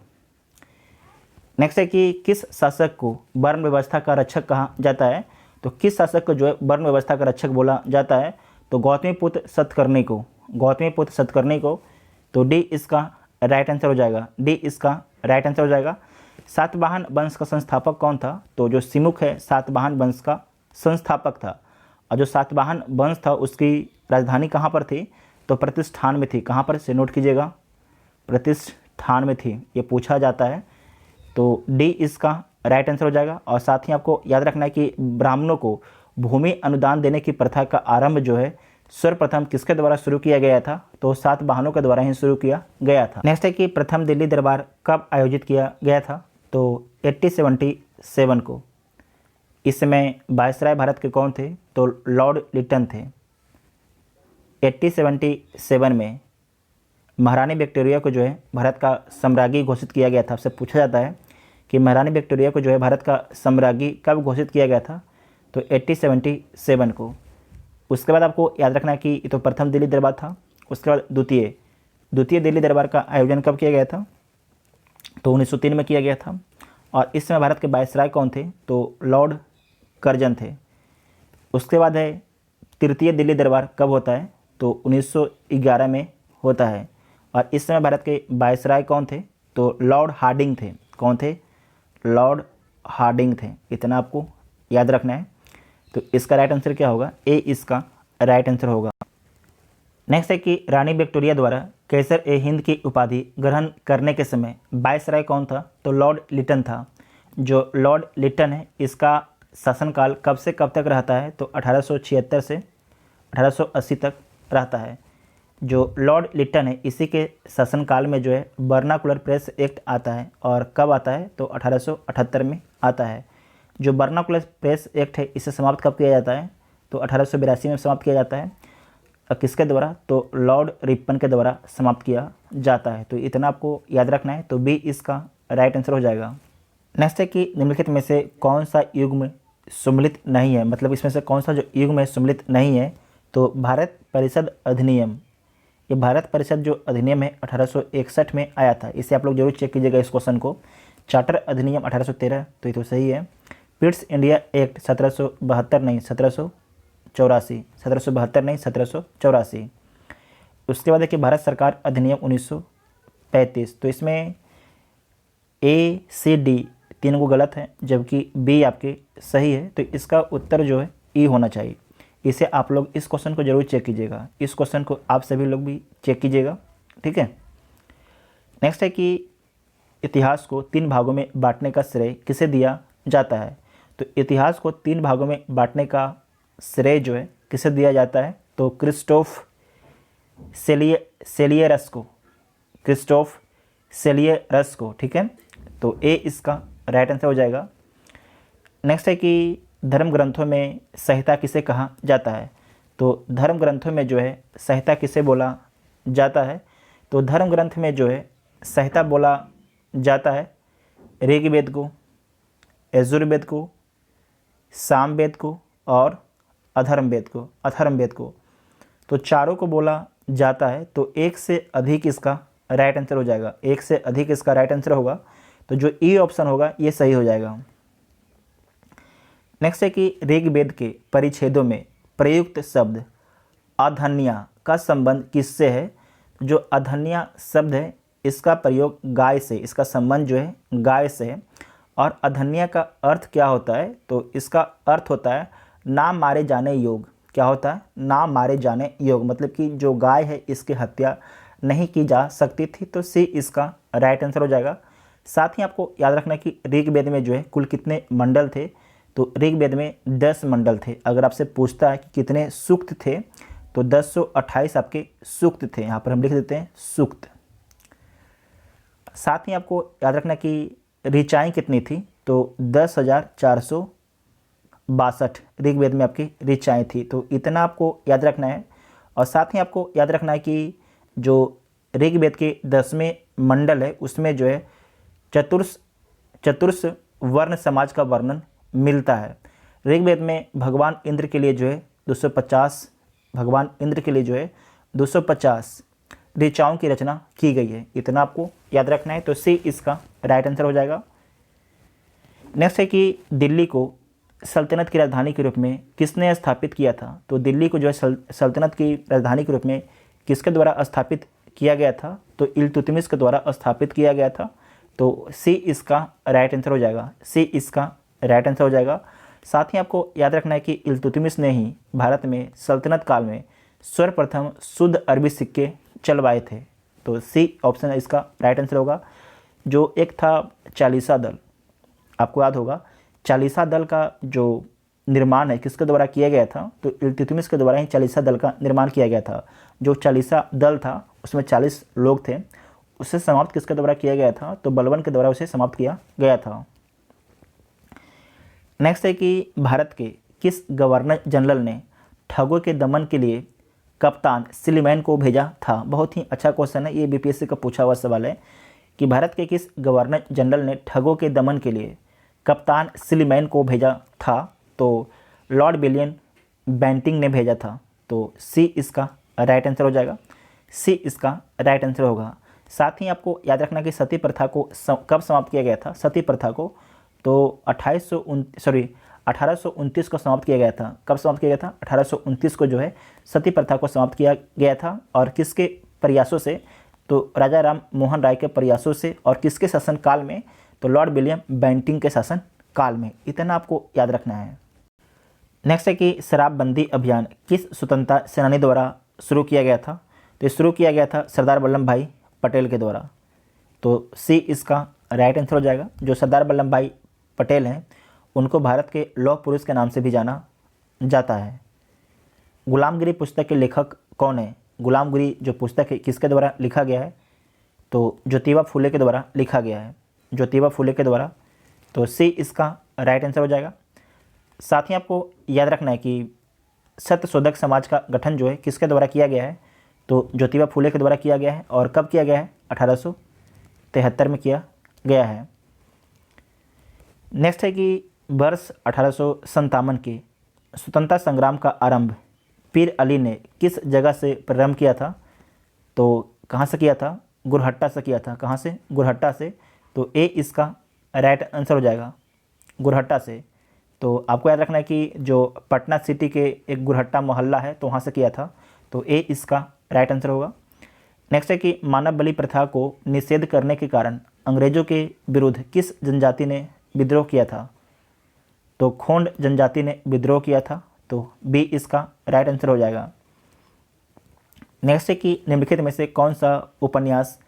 नेक्स्ट है कि किस शासक को वर्ण व्यवस्था का रक्षक कहा जाता है? तो किस शासक को जो है वर्ण व्यवस्था का रक्षक बोला जाता है? तो गौतमीपुत्र सतकर्णी को। गौतमीपुत्र सतकर्णी को। तो डी इसका राइट आंसर हो जाएगा। डी इसका राइट आंसर हो जाएगा। सातवाहन वंश का संस्थापक कौन था? तो जो सिमुक है सातवाहन वंश का संस्थापक था। और जो सातवाहन वंश था उसकी राजधानी कहाँ पर थी? तो प्रतिष्ठान में थी। कहाँ पर से नोट कीजिएगा? प्रतिष्ठान में थी, ये पूछा जाता है। तो डी इसका राइट आंसर हो जाएगा। और साथ ही आपको याद रखना है कि ब्राह्मणों को भूमि अनुदान देने की प्रथा का आरंभ जो है सर्वप्रथम किसके द्वारा शुरू किया गया था? तो सातवाहनों के द्वारा ही शुरू किया गया था। नेक्स्ट है कि प्रथम दिल्ली दरबार कब आयोजित किया गया था? तो 1877 को। इस समय वायसराय भारत के कौन थे? तो लॉर्ड लिटन थे। 1877 में महारानी विक्टोरिया को जो है भारत का सम्राज्ञी घोषित किया गया था। आपसे पूछा जाता है कि महारानी विक्टोरिया को जो है भारत का सम्राज्ञी कब घोषित किया गया था? तो 1877 को। उसके बाद आपको याद रखना है कि ये तो प्रथम दिल्ली दरबार था। उसके बाद द्वितीय दिल्ली दरबार का आयोजन कब किया गया था? तो 1903 में किया गया था। और इस समय भारत के वायसराय कौन थे? तो लॉर्ड कर्जन थे। उसके बाद है तृतीय दिल्ली दरबार कब होता है? तो 1911 में होता है। और इस समय भारत के वायसराय कौन थे? तो लॉर्ड हार्डिंग थे। कौन थे? लॉर्ड हार्डिंग थे। इतना आपको याद रखना है। तो इसका राइट आंसर क्या होगा? ए इसका राइट आंसर होगा। नेक्स्ट है कि रानी विक्टोरिया द्वारा कैसर ए हिंद की उपाधि ग्रहण करने के समय वायसराय कौन था? तो लॉर्ड लिटन था। जो लॉर्ड लिटन है इसका शासनकाल कब से कब तक रहता है? तो 1876 से 1880 तक रहता है। जो लॉर्ड लिटन है इसी के शासनकाल में जो है वर्नाकुलर प्रेस एक्ट आता है। और कब आता है? तो 1878 में आता है। जो वर्नाकुलर प्रेस एक्ट है इसे समाप्त कब किया जाता है? तो 1882 में समाप्त किया जाता है। किसके द्वारा? तो लॉर्ड रिपन के द्वारा समाप्त किया जाता है। तो इतना आपको याद रखना है। तो बी इसका राइट आंसर हो जाएगा। नेक्स्ट है कि निम्नलिखित में से कौन सा युग्म सम्मिलित नहीं है? मतलब इसमें से कौन सा जो युग्म है सम्मिलित नहीं है? तो भारत परिषद अधिनियम। ये भारत परिषद जो अधिनियम है 1861 में आया था। इसे आप लोग जरूर चेक कीजिएगा इस क्वेश्चन को। चार्टर अधिनियम 1813, तो ये तो सही है। पिट्स इंडिया एक्ट 1772 नहीं 1784, 1772 नहीं 1784। उसके बाद है कि भारत सरकार अधिनियम 1935। तो इसमें ए सी डी तीन को गलत है जबकि बी आपके सही है। तो इसका उत्तर जो है ई होना चाहिए। इसे आप लोग इस क्वेश्चन को जरूर चेक कीजिएगा। इस क्वेश्चन को आप सभी लोग भी चेक कीजिएगा, ठीक है। नेक्स्ट है कि इतिहास को 3 भागों में बांटने का श्रेय किसे दिया जाता है? तो इतिहास को 3 भागों में बांटने का श्रेय जो है किसे दिया जाता है? तो क्रिस्टोफ सेलियरस को। क्रिस्टोफ सेलियरस को, ठीक है। तो ए इसका राइट आंसर हो जाएगा। नेक्स्ट है कि धर्म ग्रंथों में संहिता किसे कहा जाता है? तो धर्म ग्रंथों में जो है संहिता किसे बोला जाता है? तो धर्म ग्रंथ में जो है संहिता बोला जाता है ऋग्वेद को, यजुर्वेद को, सामवेद को और अथर्ववेद को। तो चारों को बोला जाता है। तो एक से अधिक इसका राइट आंसर हो जाएगा। एक से अधिक इसका राइट आंसर होगा। तो जो ई ऑप्शन होगा ये सही हो जाएगा। नेक्स्ट है कि ऋग्वेद के परिच्छेदों में प्रयुक्त शब्द अधन्या का संबंध किससे है? जो अधन्या शब्द है इसका प्रयोग गाय से, इसका संबंध जो है गाय से है। और अधन्या का अर्थ क्या होता है? तो इसका अर्थ होता है ना मारे जाने योग्य। क्या होता है? ना मारे जाने योग्य, मतलब कि जो गाय है इसकी हत्या नहीं की जा सकती थी। तो सी इसका राइट आंसर हो जाएगा। साथ ही आपको याद रखना कि ऋग्वेद में जो है कुल कितने मंडल थे? तो ऋग्वेद में 10 मंडल थे। अगर आपसे पूछता है कि कितने सूक्त थे तो 1028 आपके सूक्त थे। यहाँ पर हम लिख देते हैं सूक्त। साथ ही आपको याद रखना कि ऋचाएँ कितनी थी? तो 10,462 ऋग्वेद में आपकी ऋचाएँ थी। तो इतना आपको याद रखना है। और साथ ही आपको याद रखना है कि जो ऋग्वेद के 10वें मंडल है उसमें जो है चतुर्स वर्ण समाज का वर्णन मिलता है। ऋग्वेद में भगवान इंद्र के लिए जो है 250 भगवान इंद्र के लिए जो है 250 ऋचाओं की रचना की गई है। इतना आपको याद रखना है। तो सी इसका राइट आंसर हो जाएगा। नेक्स्ट है कि दिल्ली को सल्तनत की राजधानी के रूप में किसने स्थापित किया था? तो दिल्ली को जो है सल्तनत की राजधानी के रूप में किसके द्वारा स्थापित किया गया था? तो इल्तुतमिश के द्वारा स्थापित किया गया था। तो सी इसका राइट आंसर हो जाएगा। सी इसका राइट आंसर हो जाएगा। साथ ही आपको याद रखना है कि इल्तुतमिश ने ही भारत में सल्तनत काल में सर्वप्रथम शुद्ध अरबी सिक्के चलवाए थे। तो सी ऑप्शन इसका राइट आंसर होगा। जो एक था चालीसा दल, आपको याद होगा चालीसा दल का जो निर्माण है किसके द्वारा किया गया था? तो इल्तुतमिश के द्वारा ही चालीसा दल का निर्माण किया गया था। जो चालीसा दल था उसमें 40 लोग थे, उसे समाप्त किसके द्वारा किया गया था? तो बलबन के द्वारा उसे समाप्त किया गया था। नेक्स्ट है कि भारत के किस गवर्नर जनरल ने ठगों के दमन के लिए कप्तान सिलीमैन को भेजा था? बहुत ही अच्छा क्वेश्चन है, ये बीपीएससी का पूछा हुआ सवाल है कि भारत के किस गवर्नर जनरल ने ठगों के दमन के लिए कप्तान सिलीमैन को भेजा था? तो लॉर्ड विलियम बेंटिंग ने भेजा था। तो सी इसका राइट आंसर हो जाएगा। सी इसका राइट आंसर होगा। साथ ही आपको याद रखना कि सती प्रथा को कब समाप्त किया गया था? सती प्रथा को तो 1829 को समाप्त किया गया था। कब समाप्त किया गया था? 1829 को जो है सती प्रथा को समाप्त किया गया था। और किसके प्रयासों से? तो राजा राम मोहन राय के प्रयासों से। और किसके शासन काल में? तो लॉर्ड विलियम बेंटिंग के शासन काल में। इतना आपको याद रखना है। नेक्स्ट है कि शराबबंदी अभियान किस स्वतंत्रता सेनानी द्वारा शुरू किया गया था? तो शुरू किया गया था सरदार वल्लभ भाई पटेल के द्वारा। तो सी इसका राइट आंसर हो जाएगा। जो सरदार वल्लभ भाई पटेल हैं उनको भारत के लौह पुरुष के नाम से भी जाना जाता है। गुलामगिरी पुस्तक के लेखक कौन है? गुलामगिरी जो पुस्तक है किसके द्वारा लिखा गया है? तो ज्योतिबा फुले के द्वारा लिखा गया है। ज्योतिबा फुले के द्वारा। तो सी इसका राइट आंसर हो जाएगा। साथ ही आपको याद रखना है कि सत्यशोधक समाज का गठन जो है किसके द्वारा किया गया है? तो ज्योतिबा फुले के द्वारा किया गया है। और कब किया गया है? 1873 में किया गया है। नेक्स्ट है कि वर्ष 1857 के स्वतंत्रता संग्राम का आरंभ पीर अली ने किस जगह से प्रारंभ किया था? तो कहाँ से किया था? गुरहट्टा से किया था। कहाँ से? गुरहट्टा से। तो ए इसका राइट आंसर हो जाएगा, गुरहट्टा से। तो आपको याद रखना है कि जो पटना सिटी के एक गुरहट्टा मोहल्ला है तो वहाँ से किया था। तो ए इसका राइट आंसर होगा। नेक्स्ट है कि मानव बलि प्रथा को निषेध करने के कारण अंग्रेजों के विरुद्ध किस जनजाति ने विद्रोह किया था? तो खोंड जनजाति ने विद्रोह किया था। तो बी इसका राइट आंसर हो जाएगा। नेक्स्ट है कि निम्नलिखित में से कौन सा उपन्यास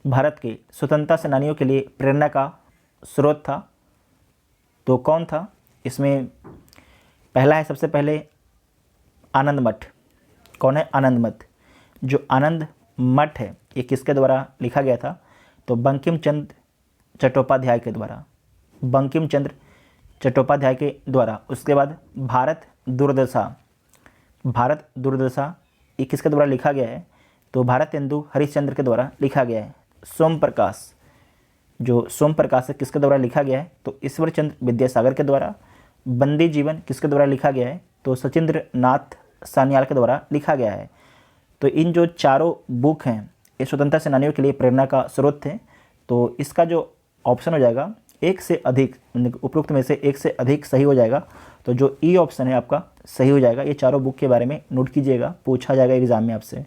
भारत के स्वतंत्रता सेनानियों के लिए प्रेरणा का स्रोत था? तो कौन था? इसमें पहला है सबसे पहले आनंद मठ। कौन है? आनंद मठ। जो आनंद मठ है ये किसके द्वारा लिखा गया था? तो बंकिम चंद्र चट्टोपाध्याय के द्वारा। बंकिम चंद्र चट्टोपाध्याय के द्वारा। उसके बाद भारत दुर्दशा। भारत दुर्दशा ये किसके द्वारा लिखा गया है? तो भारतेंदु हरिश्चंद्र के द्वारा लिखा गया है। सोम प्रकाश, जो सोम प्रकाश है किसके द्वारा लिखा गया है? तो ईश्वर चंद्र विद्यासागर के द्वारा। बंदी जीवन किसके द्वारा लिखा गया है? तो सचिंद्र नाथ सान्याल के द्वारा लिखा गया है। तो इन जो चारों बुक हैं ये स्वतंत्रता सेनानियों के लिए प्रेरणा का स्रोत थे। तो इसका जो ऑप्शन हो जाएगा एक से अधिक, उपरोक्त में से एक से अधिक सही हो जाएगा। तो जो ई ऑप्शन है आपका सही हो जाएगा। ये चारों बुक के बारे में नोट कीजिएगा, पूछा जाएगा एग्जाम में आपसे।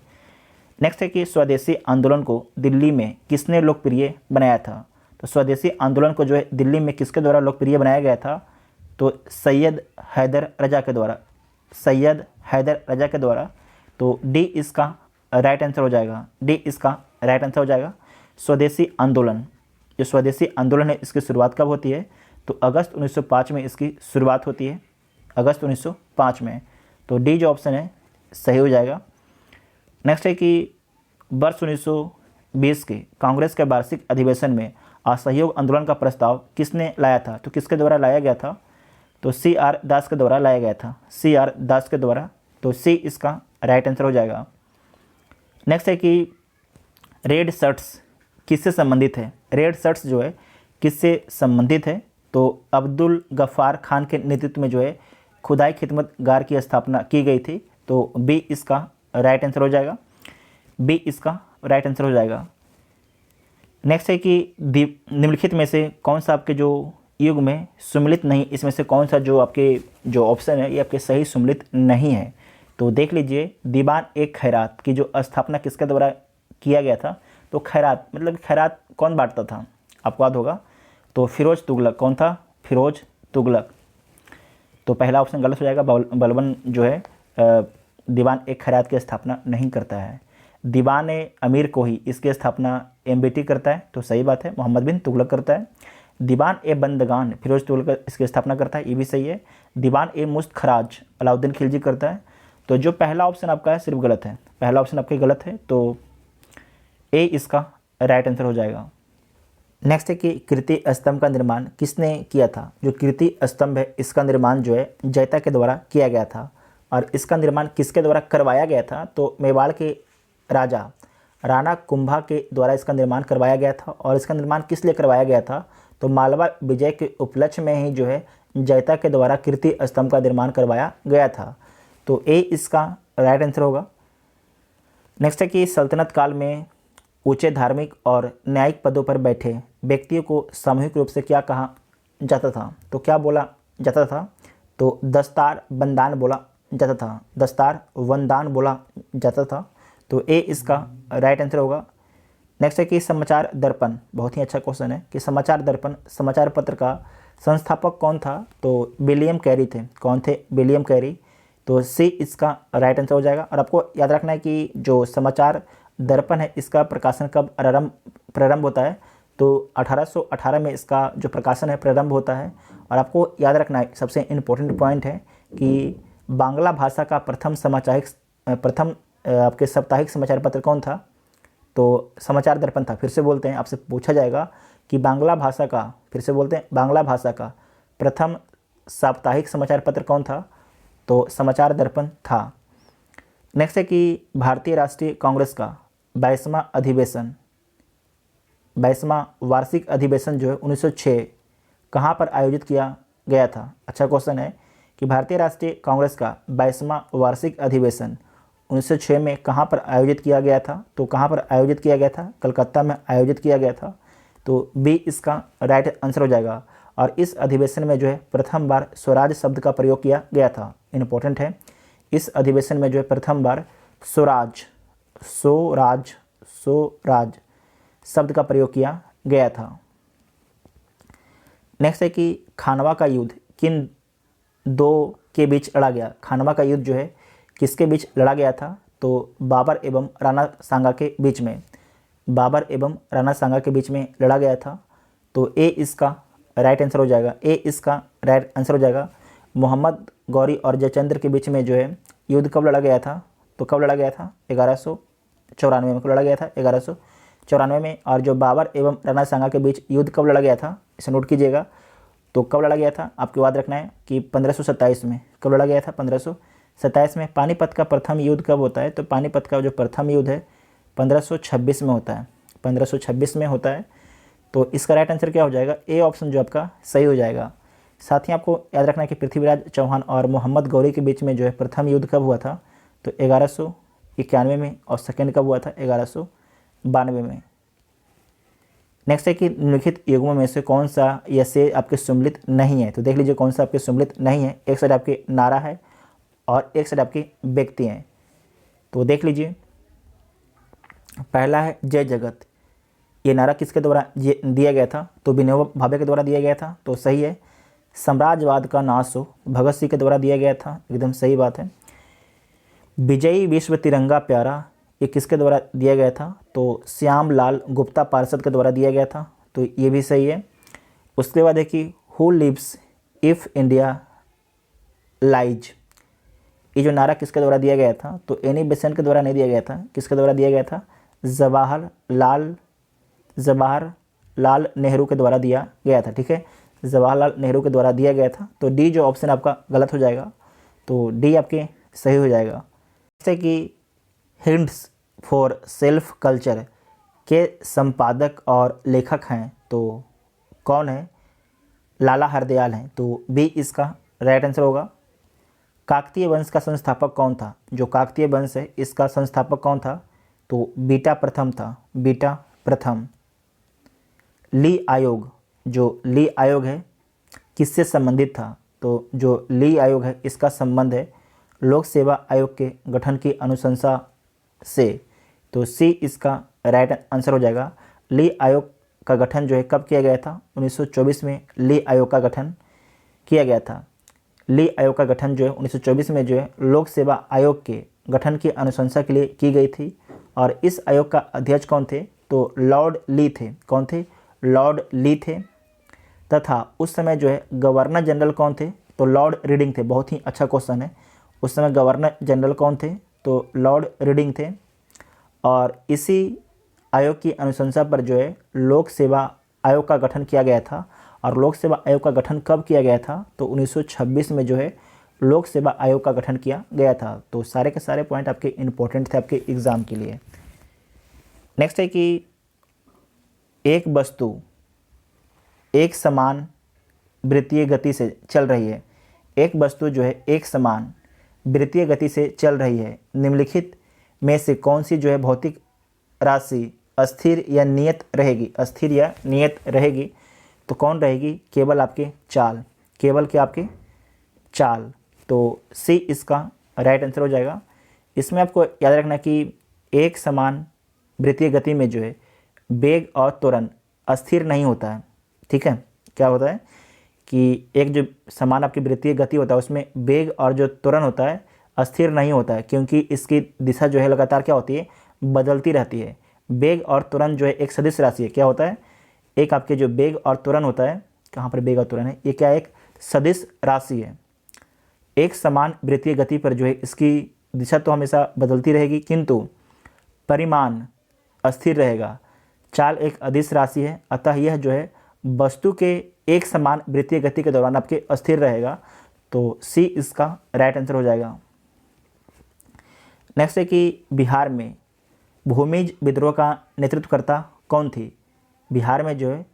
नेक्स्ट है कि स्वदेशी आंदोलन को दिल्ली में किसने लोकप्रिय बनाया था। तो स्वदेशी आंदोलन को जो है दिल्ली में किसके द्वारा लोकप्रिय बनाया गया था, तो सैयद हैदर रजा के द्वारा, सैयद हैदर रजा के द्वारा। तो डी इसका राइट आंसर हो जाएगा, डी इसका राइट आंसर हो जाएगा। स्वदेशी आंदोलन, जो स्वदेशी आंदोलन है इसकी शुरुआत कब होती है, तो अगस्त 1905 में इसकी शुरुआत होती है, अगस्त 1905 में। तो डी जो ऑप्शन है सही हो जाएगा। नेक्स्ट है कि वर्ष 1920 के कांग्रेस के वार्षिक अधिवेशन में असहयोग आंदोलन का प्रस्ताव किसने लाया था, तो किसके द्वारा लाया गया था, तो सी आर दास के द्वारा लाया गया था, सी आर दास के द्वारा। तो सी इसका राइट आंसर हो जाएगा। नेक्स्ट है कि रेड शर्ट्स किससे संबंधित है, रेड शर्ट्स जो है किससे संबंधित है, तो अब्दुल गफ्फार खान के नेतृत्व में जो है खुदाई खिदमत गार की स्थापना की गई थी। तो बी इसका राइट आंसर हो जाएगा, बी इसका राइट आंसर हो जाएगा। नेक्स्ट है कि निम्नलिखित में से कौन सा आपके जो युग में सुमिलित नहीं, इसमें से कौन सा जो आपके जो ऑप्शन है ये आपके सही सुमिलित नहीं है। तो देख लीजिए, दीवान एक खैरात की जो स्थापना किसके द्वारा किया गया था, तो खैरात मतलब खैरात कौन बांटता था, आपको याद होगा, तो फिरोज तुगलक। कौन था, फिरोज तुगलक। तो पहला ऑप्शन गलत हो जाएगा, बलबन जो है दीवान एक खैरात की स्थापना नहीं करता है। दीवान अमीर को ही इसकी स्थापना एमबीटी करता है, तो सही बात है, मोहम्मद बिन तुगलक करता है। दीवान ए बंदगान फिरोज तुगलक इसकी स्थापना करता है, ये भी सही है। दीवान ए मुस्तखराज अलाउद्दीन खिलजी करता है। तो जो पहला ऑप्शन आपका है सिर्फ गलत है, पहला ऑप्शन आपका गलत है, तो ए इसका राइट आंसर हो जाएगा। नेक्स्ट है कि कीर्ति स्तंभ का निर्माण किसने किया था। जो कीर्ति स्तंभ है इसका निर्माण जो है जैता के द्वारा किया गया था। और इसका निर्माण किसके द्वारा करवाया गया था, तो मेवाड़ के राजा राणा कुंभा के द्वारा इसका निर्माण करवाया गया था। और इसका निर्माण किस लिए करवाया गया था, तो मालवा विजय के उपलक्ष्य में ही जो है जैता के द्वारा कीर्ति स्तंभ का निर्माण करवाया गया था। तो ए इसका राइट आंसर होगा। नेक्स्ट है कि सल्तनत काल में ऊंचे धार्मिक और न्यायिक पदों पर बैठे व्यक्तियों को सामूहिक रूप से क्या कहा जाता था, तो क्या बोला जाता था, तो दस्तार बंदान बोला जाता था, दस्तार वंदान बोला जाता था। तो ए इसका राइट आंसर होगा। नेक्स्ट है कि समाचार दर्पण, बहुत ही अच्छा क्वेश्चन है कि समाचार दर्पण समाचार पत्र का संस्थापक कौन था, तो विलियम कैरी थे। कौन थे, विलियम कैरी। तो सी इसका राइट आंसर हो जाएगा। और आपको याद रखना है कि जो समाचार दर्पण है इसका प्रकाशन कब प्रारंभ होता है, तो 1818 में इसका जो प्रकाशन है प्रारंभ होता है। और आपको याद रखना है, सबसे इम्पोर्टेंट पॉइंट है कि बांग्ला भाषा का प्रथम आपके साप्ताहिक समाचार पत्र कौन था, तो समाचार दर्पण था। फिर से बोलते हैं, आपसे पूछा जाएगा कि बांग्ला भाषा का, फिर से बोलते हैं, बांग्ला भाषा का प्रथम साप्ताहिक समाचार पत्र कौन था, तो समाचार दर्पण था। नेक्स्ट है कि भारतीय राष्ट्रीय कांग्रेस का 22वां अधिवेशन, 22वां वार्षिक अधिवेशन जो है 1906 कहाँ पर आयोजित किया गया था। अच्छा क्वेश्चन है कि भारतीय राष्ट्रीय कांग्रेस का 22वां वार्षिक अधिवेशन 1906 में कहाँ पर आयोजित किया गया था, तो कहाँ पर आयोजित किया गया था, कलकत्ता में आयोजित किया गया था। तो बी इसका राइट आंसर हो जाएगा। और इस अधिवेशन में जो है प्रथम बार स्वराज शब्द का प्रयोग किया गया था। इम्पोर्टेंट है, इस अधिवेशन में जो है प्रथम बार स्वराज शब्द का प्रयोग किया गया था। नेक्स्ट है कि खानवा का युद्ध किन दो के बीच लड़ा गया। खानवा का युद्ध जो है किसके बीच लड़ा गया था, तो बाबर एवं राणा सांगा के बीच में, बाबर एवं राणा सांगा के बीच में लड़ा गया था। तो ए इसका राइट आंसर हो जाएगा, ए इसका राइट आंसर हो जाएगा। मोहम्मद गौरी और जयचंद्र के बीच में जो है युद्ध कब लड़ा गया था, तो कब लड़ा गया था, 1194 में लड़ा गया था, 1194 में। और जो बाबर एवं राणा सांगा के बीच युद्ध कब लड़ा गया था, इसे नोट कीजिएगा। तो कब लड़ा गया था, आपको याद रखना है कि 1527 में। कब लड़ा गया था, 1527 में। पानीपत का प्रथम युद्ध कब होता है, तो पानीपत का जो प्रथम युद्ध है 1526 में होता है, 1526 में होता है। तो इसका राइट आंसर क्या हो जाएगा, ए ऑप्शन जो आपका सही हो जाएगा। साथ ही आपको याद रखना है कि पृथ्वीराज चौहान और मोहम्मद गौरी के बीच में जो है प्रथम युद्ध कब हुआ था, तो 1191 में। और सेकेंड कब हुआ था, 1192 में। नेक्स्ट है कि निम्नलिखित युग्मों में से कौन सा या से आपके सम्मिलित नहीं है। तो देख लीजिए कौन सा आपके सम्मिलित नहीं है। एक साइड आपके नारा है और एक साइड आपके व्यक्ति हैं। तो देख लीजिए, पहला है जय जगत। ये नारा किसके द्वारा दिया गया था? तो विनोबा भावे के द्वारा दिया गया था, तो सही है। साम्राज्यवाद का नाश हो, भगत सिंह के द्वारा दिया गया था, एकदम सही बात है। विजयी विश्व तिरंगा प्यारा, ये किसके द्वारा दिया गया था? तो श्याम लाल गुप्ता पार्षद के द्वारा दिया गया था, तो ये भी सही है। उसके बाद है कि who lives if India lies, ये जो नारा किसके द्वारा दिया गया था? तो एनी बेसेंट के द्वारा नहीं दिया गया था। किसके द्वारा दिया गया था? जवाहरलाल नेहरू के द्वारा दिया गया था। ठीक है, जवाहरलाल नेहरू के द्वारा दिया गया था। तो डी जो ऑप्शन आपका गलत हो जाएगा, तो डी आपके सही हो जाएगा। जैसे कि हिंट्स फॉर सेल्फ कल्चर के संपादक और लेखक हैं, तो कौन है? लाला हरदयाल हैं, तो बी इसका राइट आंसर होगा। काकतीय वंश का संस्थापक कौन था? जो काकतीय वंश है इसका संस्थापक कौन था? तो बीटा प्रथम था, बीटा प्रथम। ली आयोग, जो ली आयोग है किससे संबंधित था? तो जो ली आयोग है इसका संबंध है लोक सेवा आयोग के गठन की अनुशंसा से, तो सी इसका राइट आंसर हो जाएगा। ली आयोग का गठन जो है कब किया गया था? 1924 में ली आयोग का गठन किया गया था। ली आयोग का गठन जो है 1924 में जो है लोक सेवा आयोग के गठन की अनुशंसा के लिए की गई थी। और इस आयोग का अध्यक्ष कौन थे? तो लॉर्ड ली थे। कौन थे? लॉर्ड ली थे। तथा उस समय जो है गवर्नर जनरल कौन थे? तो लॉर्ड रीडिंग थे। बहुत ही अच्छा क्वेश्चन है। उस समय गवर्नर जनरल कौन थे? तो लॉर्ड रीडिंग थे। और इसी आयोग की अनुशंसा पर जो है लोक सेवा आयोग का गठन किया गया था। और लोक सेवा आयोग का गठन कब किया गया था? तो 1926 में जो है लोक सेवा आयोग का गठन किया गया था। तो सारे के सारे पॉइंट आपके इम्पोर्टेंट थे आपके एग्ज़ाम के लिए। नेक्स्ट है कि एक वस्तु एक समान वृत्तीय गति से चल रही है। एक वस्तु जो है एक समान वृत्तीय गति से चल रही है। निम्नलिखित में से कौन सी जो है भौतिक राशि अस्थिर या नियत रहेगी? अस्थिर या नियत रहेगी, तो कौन रहेगी? केवल आपके चाल। केवल क्या? आपके चाल। तो सी इसका राइट आंसर हो जाएगा। इसमें आपको याद रखना कि एक समान वृत्तीय गति में जो है वेग और त्वरण अस्थिर नहीं होता है। ठीक है, क्या होता है कि एक जो समान आपकी वृत्तीय गति होता है उसमें वेग और जो त्वरण होता है अस्थिर नहीं होता है, क्योंकि इसकी दिशा जो है लगातार क्या होती है? बदलती रहती है। वेग और त्वरण जो है एक सदिश राशि है। क्या होता है? एक आपके जो वेग और त्वरण होता है, कहाँ पर वेग और त्वरण है? ये क्या है? एक सदिश राशि है। एक समान वृत्तीय गति पर जो है इसकी दिशा तो हमेशा बदलती रहेगी, किंतु परिमाण अस्थिर रहेगा। चाल एक अदिश राशि है, अतः यह जो है वस्तु के एक समान वृत्तीय गति के दौरान आपके अस्थिर रहेगा। तो सी इसका राइट आंसर हो जाएगा। नेक्स्ट है कि बिहार में भूमिज विद्रोह का नेतृत्वकर्ता कौन थी? बिहार में जो है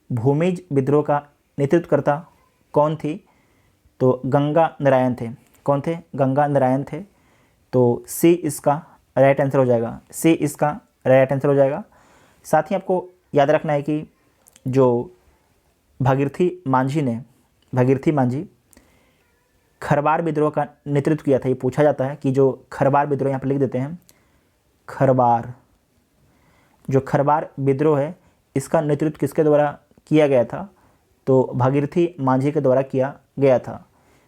भूमिज विद्रोह का नेतृत्वकर्ता कौन थी? तो गंगा नारायण थे। कौन थे? गंगा नारायण थे। तो सी इसका राइट आंसर हो जाएगा। सी इसका राइट आंसर हो जाएगा। साथ ही आपको याद रखना है कि जो भागीरथी मांझी खरवार विद्रोह का नेतृत्व किया था। ये पूछा जाता है कि जो खरवार विद्रोह, यहाँ पर लिख देते हैं खरवार, जो खरवार विद्रोह है इसका नेतृत्व किसके द्वारा किया गया था? तो भागीरथी मांझी के द्वारा किया गया था।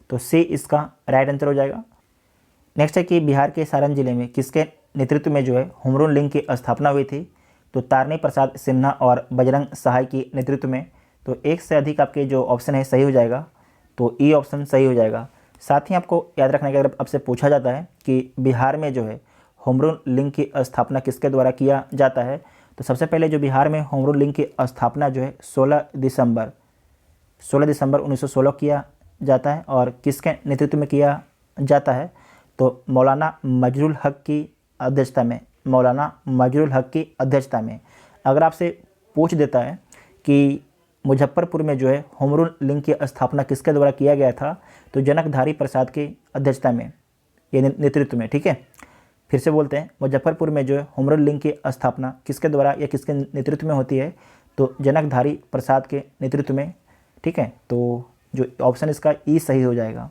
तो सी इसका राइट आंसर हो जाएगा। नेक्स्ट है कि बिहार के सारण जिले में किसके नेतृत्व में जो है होम रूल लीग की स्थापना हुई थी? तो तारणी प्रसाद सिन्हा और बजरंग सहाय की नेतृत्व में। तो एक से अधिक आपके जो ऑप्शन है सही हो जाएगा, तो ई ऑप्शन सही हो जाएगा। साथ ही आपको याद रखना है कि अगर आपसे पूछा जाता है कि बिहार में जो है होम रूल लीग की स्थापना किसके द्वारा किया जाता है, तो सबसे पहले जो बिहार में होम रूल लीग की स्थापना जो है 16 दिसंबर 1916 किया जाता है। और किसके नेतृत्व में किया जाता है? तो मौलाना मजरुल हक की अध्यक्षता में। मौलाना मजरुल हक की अध्यक्षता में। अगर आपसे पूछ देता है कि मुजफ्फरपुर में जो है होम रूल लीग की स्थापना किसके द्वारा किया गया था, तो जनकधारी प्रसाद की अध्यक्षता में, ये नेतृत्व में। ठीक है, फिर से बोलते हैं, मुजफ्फरपुर में जो है होम रूल लीग की स्थापना किसके द्वारा या किसके नेतृत्व में होती है? तो जनकधारी प्रसाद के नेतृत्व में, ठीक है। तो जो ऑप्शन इसका ई सही हो जाएगा।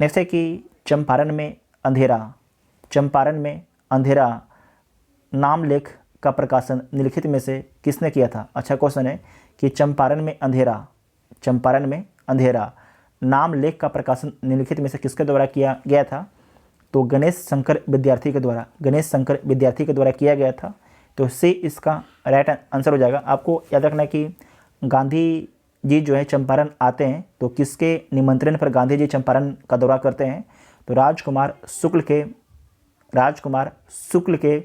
नेक्स्ट है कि चंपारण में अंधेरा, चंपारण में अंधेरा नाम लेख का प्रकाशन निम्नलिखित में से किसने किया था। अच्छा क्वेश्चन है कि चंपारण में अंधेरा, चंपारण में अंधेरा नाम लेख का प्रकाशन निम्नलिखित में से किसके द्वारा किया गया था। तो गणेश शंकर विद्यार्थी के द्वारा, गणेश शंकर विद्यार्थी के द्वारा किया गया था। तो सी इसका राइट आंसर हो जाएगा। आपको याद रखना है कि गांधी जी जो है चंपारण आते हैं तो किसके निमंत्रण पर गांधी जी चंपारण का दौरा करते हैं। तो राजकुमार शुक्ल के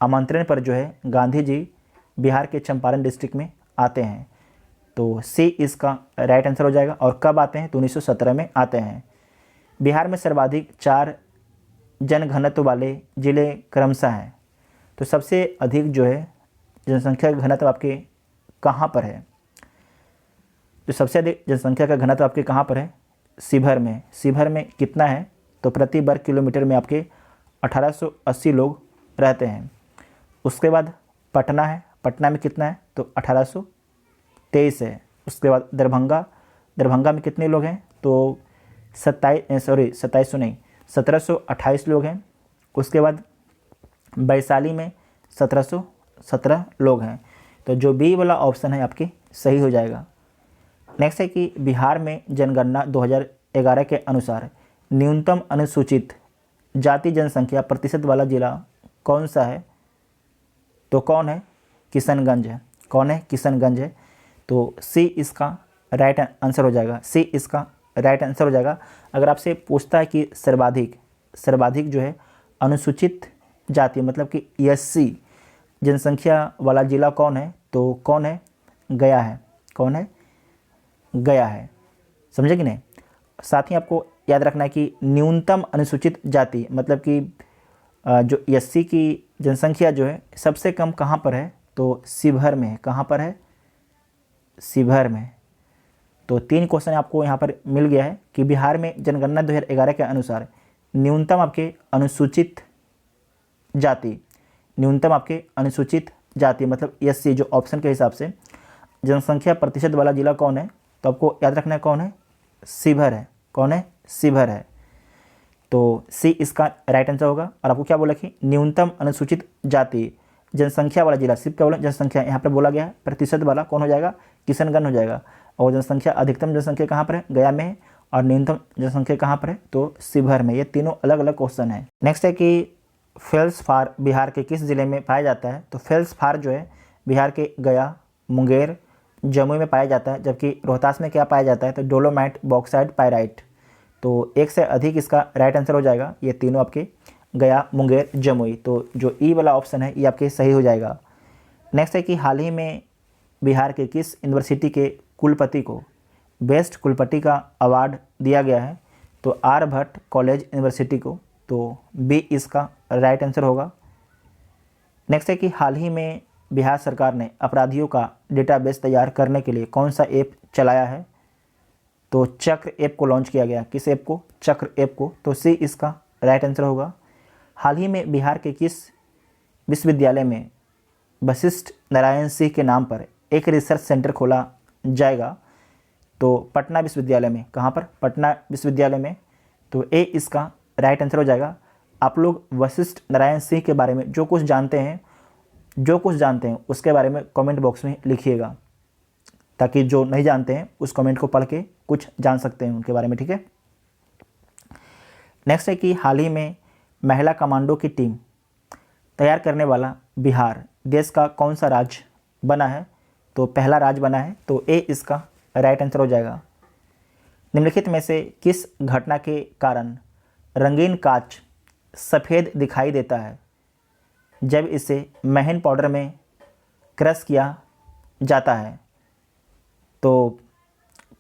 आमंत्रण पर जो है गांधी जी बिहार के चंपारण डिस्ट्रिक्ट में आते हैं। तो सी इसका राइट आंसर हो जाएगा। और कब आते हैं तो 1917 में आते हैं। बिहार में सर्वाधिक 4 जनघनत्व वाले जिले क्रमशः हैं। तो सबसे अधिक जो है जनसंख्या का घनत्व आपके कहाँ पर है। तो सबसे अधिक जनसंख्या का घनत्व आपके कहाँ पर है, शिवहर में। शिवहर में कितना है तो प्रति वर्ग किलोमीटर में आपके 1880 लोग रहते हैं। उसके बाद पटना है, पटना में कितना है तो 1823 है। उसके बाद दरभंगा में कितने लोग हैं तो 1728 लोग हैं। उसके बाद वैशाली में 1717 लोग हैं। तो जो बी वाला ऑप्शन है आपकी सही हो जाएगा। नेक्स्ट है कि बिहार में जनगणना 2011 के अनुसार न्यूनतम अनुसूचित जाति जनसंख्या प्रतिशत वाला जिला कौन सा है। तो कौन है, किशनगंज है। कौन है, किशनगंज है। तो सी इसका राइट आंसर हो जाएगा। सी इसका राइट आंसर हो जाएगा। अगर आपसे पूछता है कि सर्वाधिक जो है अनुसूचित जाति मतलब कि एससी जनसंख्या वाला जिला कौन है तो कौन है, गया है। कौन है, गया है। समझे कि नहीं। साथ ही आपको याद रखना है कि न्यूनतम अनुसूचित जाति मतलब कि जो एससी की जनसंख्या जो है सबसे कम कहाँ पर है तो शिवहर में है। कहाँ पर है, शिवहर में। तो 3 क्वेश्चन आपको यहाँ पर मिल गया है कि बिहार में जनगणना 2011 के अनुसार न्यूनतम आपके अनुसूचित जाति मतलब एससी जो ऑप्शन के हिसाब से जनसंख्या प्रतिशत वाला जिला कौन है। तो आपको याद रखना है कौन है, शिवहर है। कौन है, शिवहर है। तो सी इसका राइट आंसर होगा। और आपको क्या बोला कि न्यूनतम अनुसूचित जाति जनसंख्या वाला जिला, सिर्फ क्या बोला जनसंख्या, यहाँ पर बोला गया है प्रतिशत वाला कौन हो जाएगा, किशनगंज हो जाएगा। और जनसंख्या अधिकतम जनसंख्या कहाँ पर है, गया में है। और न्यूनतम जनसंख्या कहाँ पर है तो शिवहर में। ये तीनों अलग अलग क्वेश्चन है। नेक्स्ट है कि फेल्सफार बिहार के किस जिले में पाया जाता है। तो फेल्सफार जो है बिहार के गया, मुंगेर, जमुई में पाया जाता है। जबकि रोहतास में क्या पाया जाता है तो डोलोमाइट, बॉक्साइट, पायराइट। तो एक से अधिक इसका राइट आंसर हो जाएगा। ये तीनों आपके गया, मुंगेर, जमुई। तो जो ई वाला ऑप्शन है ये आपके सही हो जाएगा। नेक्स्ट है कि हाल ही में बिहार के किस यूनिवर्सिटी के कुलपति को बेस्ट कुलपति का अवार्ड दिया गया है। तो आर्यभट्ट कॉलेज यूनिवर्सिटी को। तो बी इसका राइट आंसर होगा। नेक्स्ट है कि हाल ही में बिहार सरकार ने अपराधियों का डेटाबेस तैयार करने के लिए कौन सा ऐप चलाया है। तो चक्र ऐप को लॉन्च किया गया। किस ऐप को, चक्र ऐप को। तो सी इसका राइट आंसर होगा। हाल ही में बिहार के किस विश्वविद्यालय में वशिष्ठ नारायण सिंह के नाम पर एक रिसर्च सेंटर खोला जाएगा। तो पटना विश्वविद्यालय में। कहाँ पर, पटना विश्वविद्यालय में। तो ए इसका राइट आंसर हो जाएगा। आप लोग वशिष्ठ नारायण सिंह के बारे में जो कुछ जानते हैं उसके बारे में कमेंट बॉक्स में लिखिएगा, ताकि जो नहीं जानते हैं उस कमेंट को पढ़ के कुछ जान सकते हैं उनके बारे में, ठीक है। नेक्स्ट है कि हाल ही में महिला कमांडो की टीम तैयार करने वाला बिहार देश का कौन सा राज्य बना है। तो पहला राज्य बना है। तो ए इसका राइट आंसर हो जाएगा। निम्नलिखित में से किस घटना के कारण रंगीन कांच सफ़ेद दिखाई देता है जब इसे महीन पाउडर में क्रश किया जाता है। तो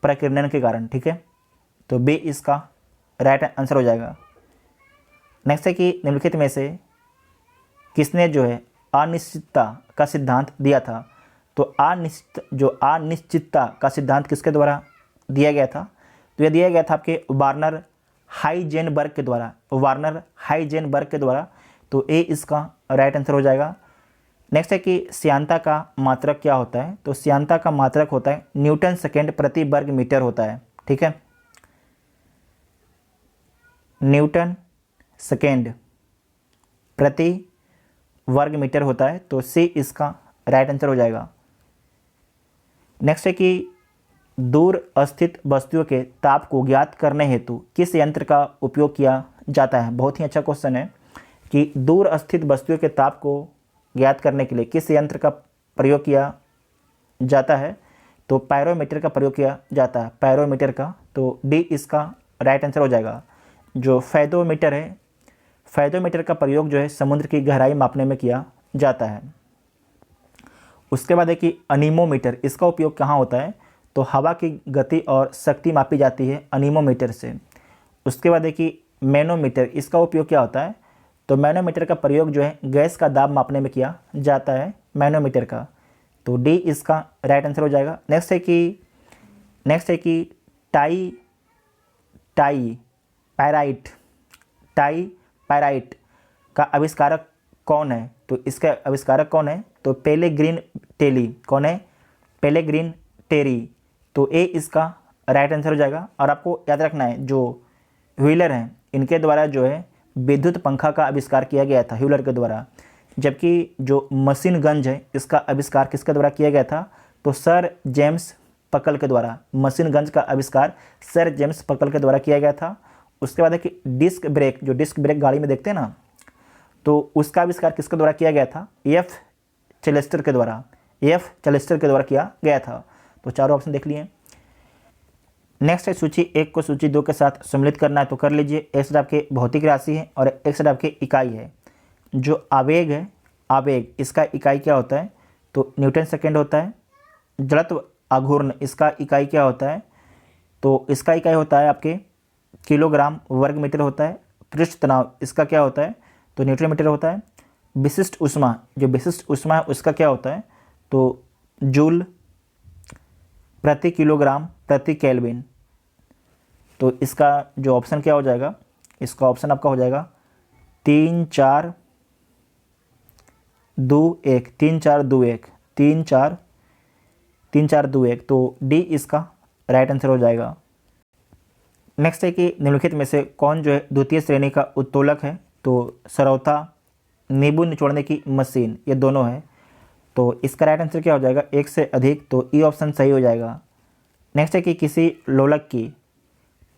प्रकीर्णन के कारण, ठीक है। तो बी इसका राइट आंसर हो जाएगा। नेक्स्ट है कि निम्नलिखित में से किसने जो है अनिश्चितता का सिद्धांत दिया था। तो अनिश्चितता का सिद्धांत किसके द्वारा दिया गया था। तो यह दिया गया था आपके वार्नर हाइजेनबर्ग के द्वारा। तो ए इसका राइट आंसर हो जाएगा। नेक्स्ट है कि श्यानता का मात्रक क्या होता है, तो श्यानता का मात्रक होता है न्यूटन सेकेंड प्रति वर्ग मीटर होता है। ठीक है, न्यूटन सेकेंड प्रति वर्ग मीटर होता है, तो सी इसका राइट आंसर हो जाएगा। नेक्स्ट है कि दूर स्थित वस्तुओं के ताप को ज्ञात करने हेतु किस यंत्र का उपयोग किया जाता है। बहुत ही अच्छा क्वेश्चन है कि दूर स्थित वस्तुओं के ताप को ज्ञात करने के लिए किस यंत्र का प्रयोग किया जाता है, तो पायरोमीटर का प्रयोग किया जाता है, पायरोमीटर का। तो डी इसका राइट आंसर हो जाएगा। जो फेदोमीटर है, फेदोमीटर का प्रयोग जो है समुद्र की गहराई मापने में किया जाता है। उसके बाद है कि अनीमोमीटर, इसका उपयोग कहाँ होता है, तो हवा की गति और शक्ति मापी जाती है अनीमोमीटर से। उसके बाद है कि मैनोमीटर, इसका उपयोग क्या होता है, तो मैनोमीटर का प्रयोग जो है गैस का दाब मापने में किया जाता है मैनोमीटर का। तो डी इसका राइट आंसर हो जाएगा। नेक्स्ट है कि टाई पैराइट का आविष्कारक कौन है, तो इसका आविष्कारक कौन है, तो पेलेग्रिन टेली। कौन है, पेलेग्रिन टेरी। तो ए इसका राइट आंसर हो जाएगा। और आपको याद रखना है जो व्हीलर हैं इनके द्वारा जो है विद्युत पंखा का आविष्कार किया गया था व्हीलर के द्वारा, जबकि जो मशीन गंज है इसका आविष्कार किसके द्वारा किया गया था, तो सर जेम्स पकल के द्वारा। मशीन गंज का आविष्कार सर जेम्स पकल के द्वारा किया गया था। उसके बाद है कि डिस्क ब्रेक, जो डिस्क ब्रेक गाड़ी में देखते हैं ना, तो उसका आविष्कार किसके द्वारा किया गया था, एफ चेलेस्टर के द्वारा किया गया था। तो चारों ऑप्शन देख लिए। नेक्स्ट है सूची 1 को सूची 2 के साथ सम्मिलित करना है, तो कर लीजिए। एक साइड आपके भौतिक राशि है और एक साइड आपकी इकाई है। जो आवेग है, आवेग इसका इकाई क्या होता है, तो न्यूटन सेकेंड होता है। जड़त्व आघूर्ण, इसका इकाई क्या होता है, तो इसका इकाई होता है आपके किलोग्राम वर्ग मीटर होता है। पृष्ठ तनाव, इसका क्या होता है, तो न्यूटन मीटर होता है। विशिष्ट ऊष्मा, जो विशिष्ट ऊष्मा है उसका क्या होता है, तो जूल प्रति किलोग्राम प्रति केल्विन। तो इसका जो ऑप्शन क्या हो जाएगा, इसका ऑप्शन आपका हो जाएगा 3 4 2 1 3 4 2 1 3 4 2 1। तो डी इसका राइट आंसर हो जाएगा। नेक्स्ट है कि निम्नलिखित में से कौन जो है द्वितीय श्रेणी का उत्तोलक है, तो सरौता, नींबू निचोड़ने की मशीन, ये दोनों है। तो इसका राइट आंसर क्या हो जाएगा, एक से अधिक। तो ई ऑप्शन सही हो जाएगा। नेक्स्ट है कि किसी लोलक की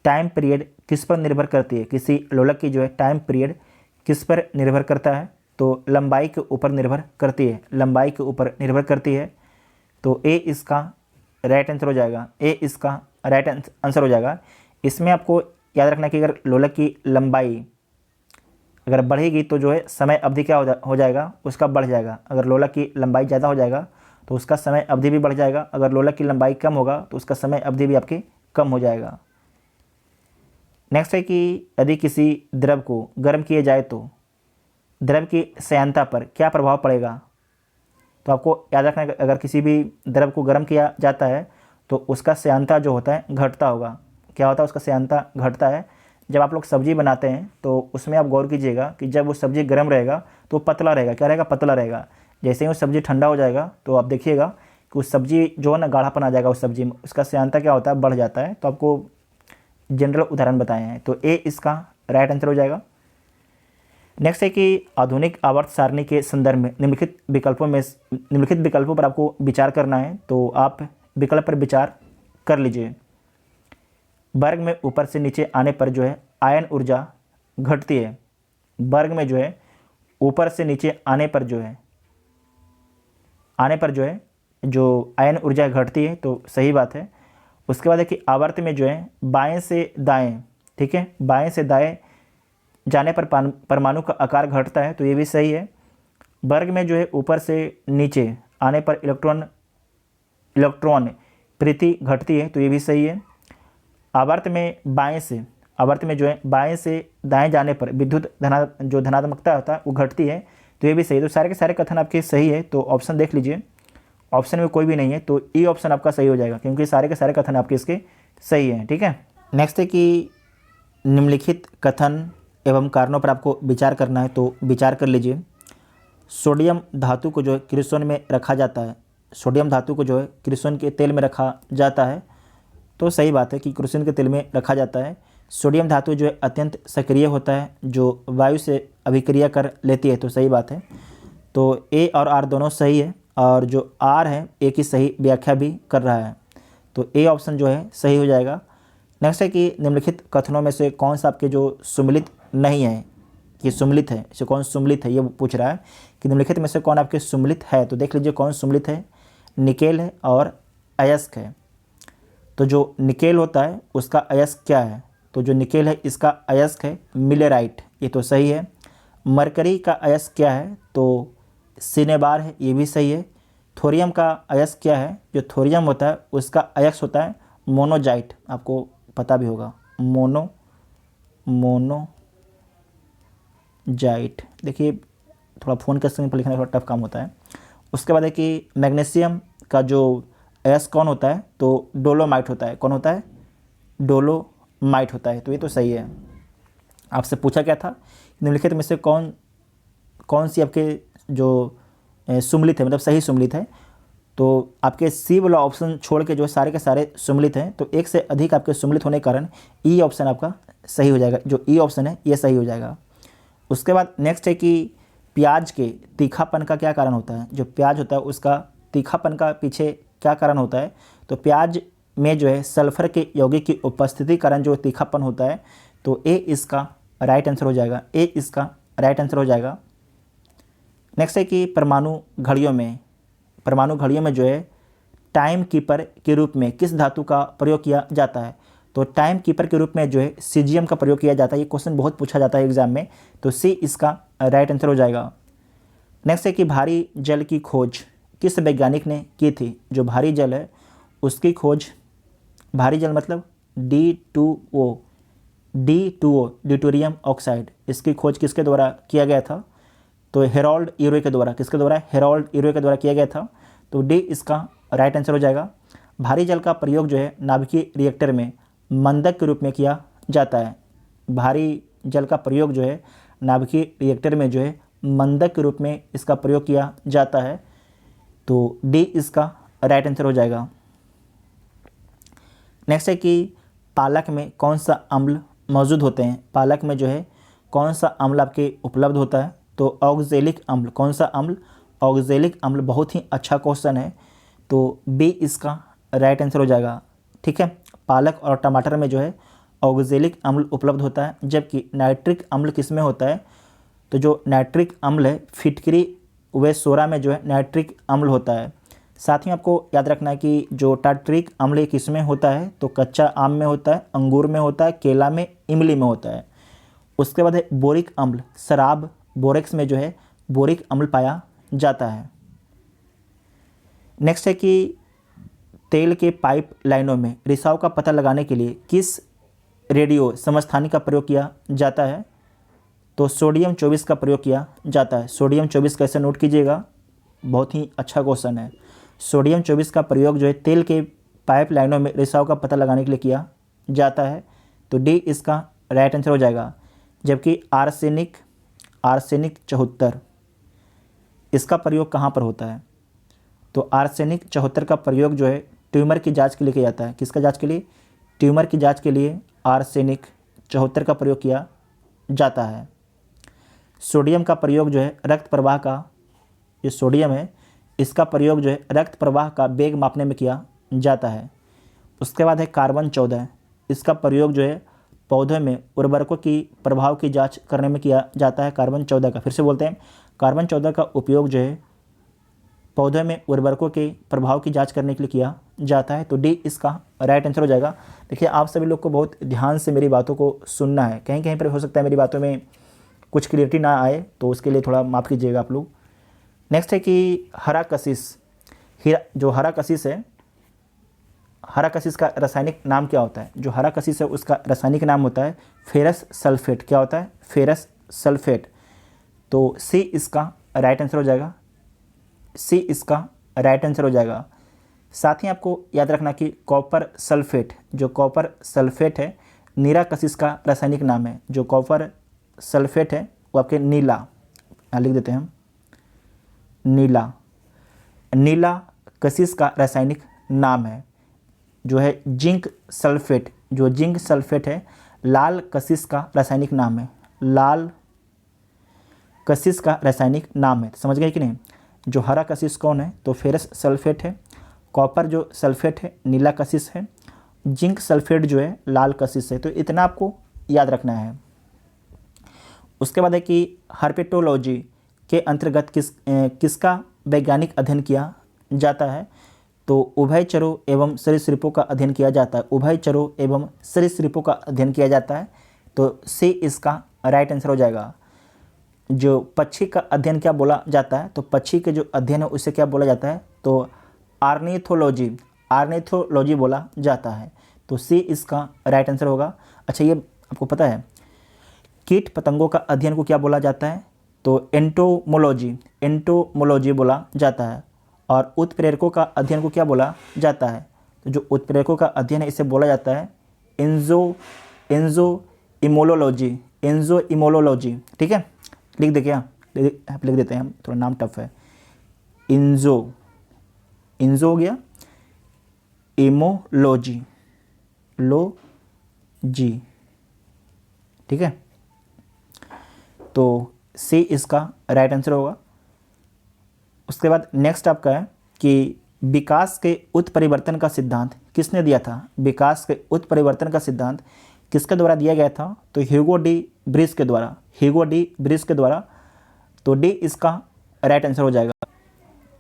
टाइम पीरियड किस पर निर्भर करती है, किसी लोलक की जो है टाइम पीरियड किस पर निर्भर करता है, तो लंबाई के ऊपर निर्भर करती है, लंबाई के ऊपर निर्भर करती है। तो ए इसका राइट आंसर हो जाएगा, ए इसका राइट आंसर हो जाएगा। इसमें आपको याद रखना कि अगर लोलक की लंबाई अगर बढ़ेगी तो जो है समय अवधि क्या हो जाएगा, उसका बढ़ जाएगा। अगर लोलक की लंबाई ज़्यादा हो जाएगा तो उसका समय अवधि भी बढ़ जाएगा। अगर लोलक की लंबाई कम होगा तो उसका समय अवधि भी आपकी कम हो जाएगा। नेक्स्ट है कि यदि किसी द्रव को गर्म किया जाए तो द्रव की श्यानता पर क्या प्रभाव पड़ेगा। तो आपको याद रखना है अगर किसी भी द्रव को गर्म किया जाता है तो उसका श्यानता जो होता है घटता होगा। क्या होता है, उसका श्यानता घटता है। जब आप लोग सब्जी बनाते हैं तो उसमें आप गौर कीजिएगा कि जब वो सब्जी गर्म रहेगा तो पतला रहेगा, क्या रहेगा, पतला रहेगा। जैसे ही वो सब्जी ठंडा हो जाएगा तो आप देखिएगा कि उस सब्जी जो है ना गाढ़ापन आ जाएगा उस सब्जी में, उसका श्यानता क्या होता है, बढ़ जाता है। तो आपको जनरल उदाहरण बताए हैं, तो ए इसका राइट आंसर हो जाएगा। नेक्स्ट है कि आधुनिक आवर्त सारणी के संदर्भ में निम्नलिखित विकल्पों पर आपको विचार करना है। तो आप विकल्प पर विचार कर लीजिए। वर्ग में ऊपर से नीचे आने पर जो है आयन ऊर्जा घटती है। वर्ग में जो है ऊपर से नीचे आने पर जो है जो आयन ऊर्जा घटती है, तो सही बात है। उसके बाद है कि आवर्त में जो है बाएं से दाएं, ठीक है, बाएं से दाएं जाने पर परमाणु का आकार घटता है, तो ये भी सही है। वर्ग में जो है ऊपर से नीचे आने पर इलेक्ट्रॉन प्रवृत्ति घटती है, तो ये भी सही है। आवर्त में जो है बाएं से दाएं जाने पर विद्युत धनात्मकता होता है वो घटती है, तो ये भी सही है। तो सारे के सारे कथन आपके सही है। तो ऑप्शन देख लीजिए, ऑप्शन में कोई भी नहीं है, तो ई ऑप्शन आपका सही हो जाएगा क्योंकि सारे के सारे कथन आपके इसके सही हैं। ठीक है, नेक्स्ट है कि निम्नलिखित कथन एवं कारणों पर आपको विचार करना है, तो विचार कर लीजिए। सोडियम धातु को जो है क्रिसोन में रखा जाता है, सोडियम धातु को जो है क्रिसोन के तेल में रखा जाता है। तो सही बात है कि क्रिसोन के तेल में रखा जाता है। सोडियम धातु जो है अत्यंत सक्रिय होता है, जो वायु से अभिक्रिया कर लेती है, तो सही बात है। तो ए और आर दोनों सही है, और जो आर है ए की सही व्याख्या भी कर रहा है, तो ए ऑप्शन जो है सही हो जाएगा। नेक्स्ट है कि निम्नलिखित कथनों में से कौन सा आपके जो सुमिलित नहीं है, कि सुमिलित है, इसे कौन सुमिलित है, ये पूछ रहा है कि निम्नलिखित में से कौन आपके सुमिलित है। तो देख लीजिए कौन सुमिलित है, निकेल है और अयस्क है। तो जो निकेल होता है उसका अयस्क क्या है, तो जो निकेल है इसका अयस्क है मिलेराइट, ये तो सही है। मरकरी का अयस्क क्या है, तो सिनेबार है, ये भी सही है। थोरियम का अयस्क क्या है, जो थोरियम होता है उसका अयस्क होता है मोनोजाइट, आपको पता भी होगा, मोनोजाइट। देखिए थोड़ा फ़ोन के स्क्रीन पर लिखना थोड़ा टफ काम होता है। उसके बाद है कि मैग्नीशियम का जो अयस्क कौन होता है, तो डोलोमाइट होता है। कौन होता है, डोलोमाइट होता है, तो ये तो सही है। आपसे पूछा क्या था, निम्नलिखित में से कौन सी आपके जो सुमिलित है, मतलब सही सुमिलित है। तो आपके सी वाला ऑप्शन छोड़ के जो सारे के सारे सुमिलित हैं, तो एक से अधिक आपके सुमिलित होने के कारण ई ऑप्शन आपका सही हो जाएगा, जो ई ऑप्शन है ये सही हो जाएगा। उसके बाद नेक्स्ट है कि प्याज के तीखापन का क्या कारण होता है, जो प्याज होता है उसका तीखापन का पीछे क्या कारण होता है। तो प्याज में जो है सल्फर के यौगिक की उपस्थिति कारण जो तीखापन होता है, तो ए इसका राइट आंसर हो जाएगा, ए इसका राइट आंसर हो जाएगा। नेक्स्ट है कि परमाणु घड़ियों में जो है टाइम कीपर के रूप में किस धातु का प्रयोग किया जाता है। तो टाइम कीपर के रूप में जो है सीजियम का प्रयोग किया जाता है, ये क्वेश्चन बहुत पूछा जाता है एग्जाम में, तो सी इसका राइट आंसर हो जाएगा। नेक्स्ट है कि भारी जल की खोज किस वैज्ञानिक ने की थी। जो भारी जल है उसकी खोज, भारी जल मतलब D2O ड्यूटेरियम ऑक्साइड, इसकी खोज किसके द्वारा किया गया था, तो हेरोल्ड यूरे के द्वारा। किसके द्वारा, हेरोल्ड यूरे के द्वारा किया गया था, तो डी इसका राइट आंसर हो जाएगा। भारी जल का प्रयोग जो है नाभिकीय रिएक्टर में मंदक के रूप में किया जाता है। भारी जल का प्रयोग जो है नाभिकीय रिएक्टर में जो है मंदक के रूप में इसका प्रयोग किया जाता है, तो डी इसका राइट आंसर हो जाएगा। नेक्स्ट है कि पालक में कौन सा अम्ल मौजूद होते हैं। पालक में जो है कौन सा अम्ल आपके उपलब्ध होता है, तो ऑक्जेलिक अम्ल। कौन सा अम्ल, ऑक्जेलिक अम्ल। बहुत ही अच्छा क्वेश्चन है, तो बी इसका राइट आंसर हो जाएगा। ठीक है, पालक और टमाटर में जो है ऑक्जेलिक अम्ल उपलब्ध होता है, जबकि नाइट्रिक अम्ल किस में होता है, तो जो नाइट्रिक अम्ल है फिटकरी व सोरा में जो है नाइट्रिक अम्ल होता है। साथ ही आपको याद रखना है कि जो टार्ट्रिक अम्ल किस में होता है, तो कच्चा आम में होता है, अंगूर में होता है, केला में, इमली में होता है। उसके बाद है बोरिक अम्ल, शराब बोरेक्स में जो है बोरिक अम्ल पाया जाता है। नेक्स्ट है कि तेल के पाइप लाइनों में रिसाव का पता लगाने के लिए किस रेडियो समस्थानिक का प्रयोग किया जाता है, तो सोडियम 24 का प्रयोग किया जाता है। सोडियम 24 कैसे नोट कीजिएगा, बहुत ही अच्छा क्वेश्चन है। सोडियम 24 का प्रयोग जो है तेल के पाइप लाइनों में रिसाव का पता लगाने के लिए किया जाता है, तो डी इसका राइट आंसर हो जाएगा। जबकि आर्सेनिक 74 इसका प्रयोग कहाँ पर होता है, तो आर्सेनिक 74 का प्रयोग जो है ट्यूमर की जांच के लिए किया जाता है। किसका जांच के लिए, ट्यूमर की जांच के लिए आर्सेनिक 74 का प्रयोग किया जाता है। सोडियम का प्रयोग जो है रक्त प्रवाह का, जो सोडियम है इसका प्रयोग जो है रक्त प्रवाह का वेग मापने में किया जाता है। उसके बाद है कार्बन 14, इसका प्रयोग जो है पौधों में उर्वरकों की प्रभाव की जांच करने में किया जाता है। कार्बन 14 का, फिर से बोलते हैं, कार्बन 14 का उपयोग जो है पौधों में उर्वरकों के प्रभाव की जांच करने के लिए किया जाता है, तो डी इसका राइट आंसर हो जाएगा। देखिए आप सभी लोग को बहुत ध्यान से मेरी बातों को सुनना है, कहीं कहीं पर हो सकता है मेरी बातों में कुछ क्लियरिटी ना आए, तो उसके लिए थोड़ा माफ़ कीजिएगा आप लोग। नेक्स्ट है कि हरा कशिश, जो हरा कशिश है, हरा कशिश का रासायनिक नाम क्या होता है। जो हरा कशिश है उसका रासायनिक नाम होता है फेरस सल्फेट। क्या होता है, फेरस सल्फेट, तो सी इसका राइट आंसर हो जाएगा, सी इसका राइट आंसर हो जाएगा। साथ ही आपको याद रखना कि कॉपर सल्फेट, जो कॉपर सल्फेट है नीरा कशिश का रासायनिक नाम है। जो कॉपर सल्फेट है वो आपके नीला, लिख देते हैं हम, नीला। नीला कशिश का रासायनिक नाम है, जो है जिंक सल्फेट। जो जिंक सल्फेट है लाल कशिश का रासायनिक नाम है। लाल कशिश का रासायनिक नाम है, समझ गए कि नहीं। जो हरा कशिश कौन है, तो फेरस सल्फेट है। कॉपर जो सल्फेट है नीला कशिश है। जिंक सल्फेट जो है लाल कशिश है। तो इतना आपको याद रखना है। उसके बाद है कि हर्पेटोलॉजी के अंतर्गत किसका वैज्ञानिक अध्ययन किया जाता है, तो उभयचरों एवं सरीसृपों का अध्ययन किया जाता है। उभयचरों एवं सरीसृपों का अध्ययन किया जाता है, तो सी इसका राइट आंसर हो जाएगा। जो पक्षी का अध्ययन क्या बोला जाता है, तो पक्षी के जो अध्ययन है उसे क्या बोला जाता है, तो आर्निथोलॉजी। आर्निथोलॉजी बोला जाता है, तो सी इसका राइट आंसर होगा। अच्छा, ये आपको पता है कीट पतंगों का अध्ययन को क्या बोला जाता है, तो एंटोमोलॉजी। एंटोमोलॉजी बोला जाता है। और उत्प्रेरकों का अध्ययन को क्या बोला जाता है, तो जो उत्प्रेरकों का अध्ययन है इसे बोला जाता है एंजाइमोलॉजी। एंजाइमोलॉजी, ठीक है। लिख दे क्या, लिख देते हैं हम, थोड़ा नाम टफ है। इंजो हो गया, इमोलॉजी, ठीक है। तो सी इसका राइट आंसर होगा। उसके बाद नेक्स्ट आपका है कि विकास के उत्परिवर्तन का सिद्धांत किसने दिया था। विकास के उत्परिवर्तन का सिद्धांत किसके द्वारा दिया गया था, तो ह्यूगो डी ब्रिज के द्वारा। ह्यूगो डी ब्रिज के द्वारा, तो डी इसका राइट आंसर हो जाएगा।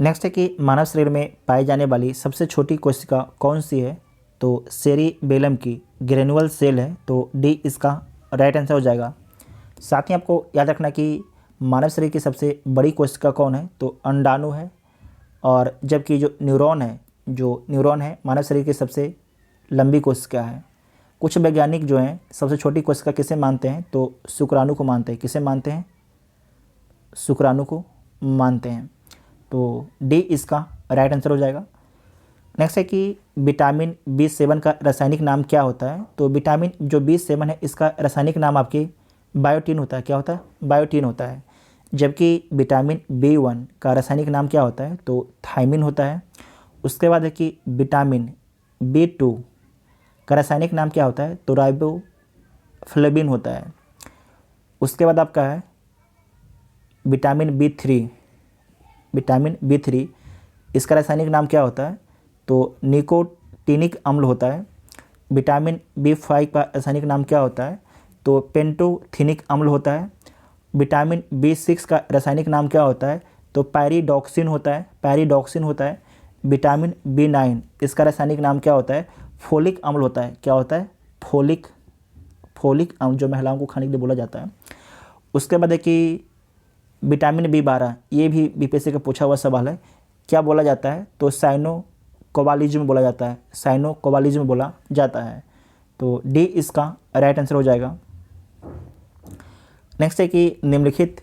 नेक्स्ट है कि मानव शरीर में पाई जाने वाली सबसे छोटी कोशिका कौन सी है, तो सेरिबेलम की ग्रेनुअल सेल है, तो डी इसका राइट आंसर हो जाएगा। साथ ही आपको याद रखना कि मानव शरीर की सबसे बड़ी कोशिका कौन है, तो अंडाणु है। और जबकि जो न्यूरॉन है मानव शरीर की सबसे लंबी कोशिका है। कुछ वैज्ञानिक जो हैं सबसे छोटी कोशिका किसे मानते हैं, तो शुक्राणु को मानते हैं। किसे मानते हैं, शुक्राणु को मानते हैं। तो डी इसका राइट आंसर हो जाएगा। नेक्स्ट है कि विटामिन B7 का रासायनिक नाम क्या होता है, तो विटामिन जो B7 है इसका रासायनिक नाम आपके बायोटीन होता है। क्या होता है, बायोटीन होता है। जबकि विटामिन B1 का रासायनिक नाम क्या होता है, तो थायमिन होता है। उसके बाद है कि विटामिन B2 का रासायनिक नाम क्या होता है, तो राइबोफ्लेविन होता है। उसके बाद आपका है विटामिन B3। विटामिन B3 इसका रासायनिक नाम क्या होता है, तो निकोटिनिक अम्ल होता है। विटामिन B5 का रासायनिक नाम क्या होता है, तो पेंटोथेनिक अम्ल होता है। विटामिन B6 का रासायनिक नाम क्या होता है, तो पैरिडॉक्सिन होता है। पैरिडॉक्सिन होता है। विटामिन B9 इसका रासायनिक नाम क्या होता है, फोलिक अम्ल होता है। क्या होता है, फोलिक अम्ल, जो महिलाओं को खाने के लिए बोला जाता है। उसके बाद है कि विटामिन B12, ये भी बीपीएससी का पूछा हुआ सवाल है, क्या बोला जाता है, तो साइनोकोबालिज्म बोला जाता है। साइनोकोबालिज्म बोला जाता है। तो डी इसका राइट आंसर हो जाएगा। नेक्स्ट है कि निम्नलिखित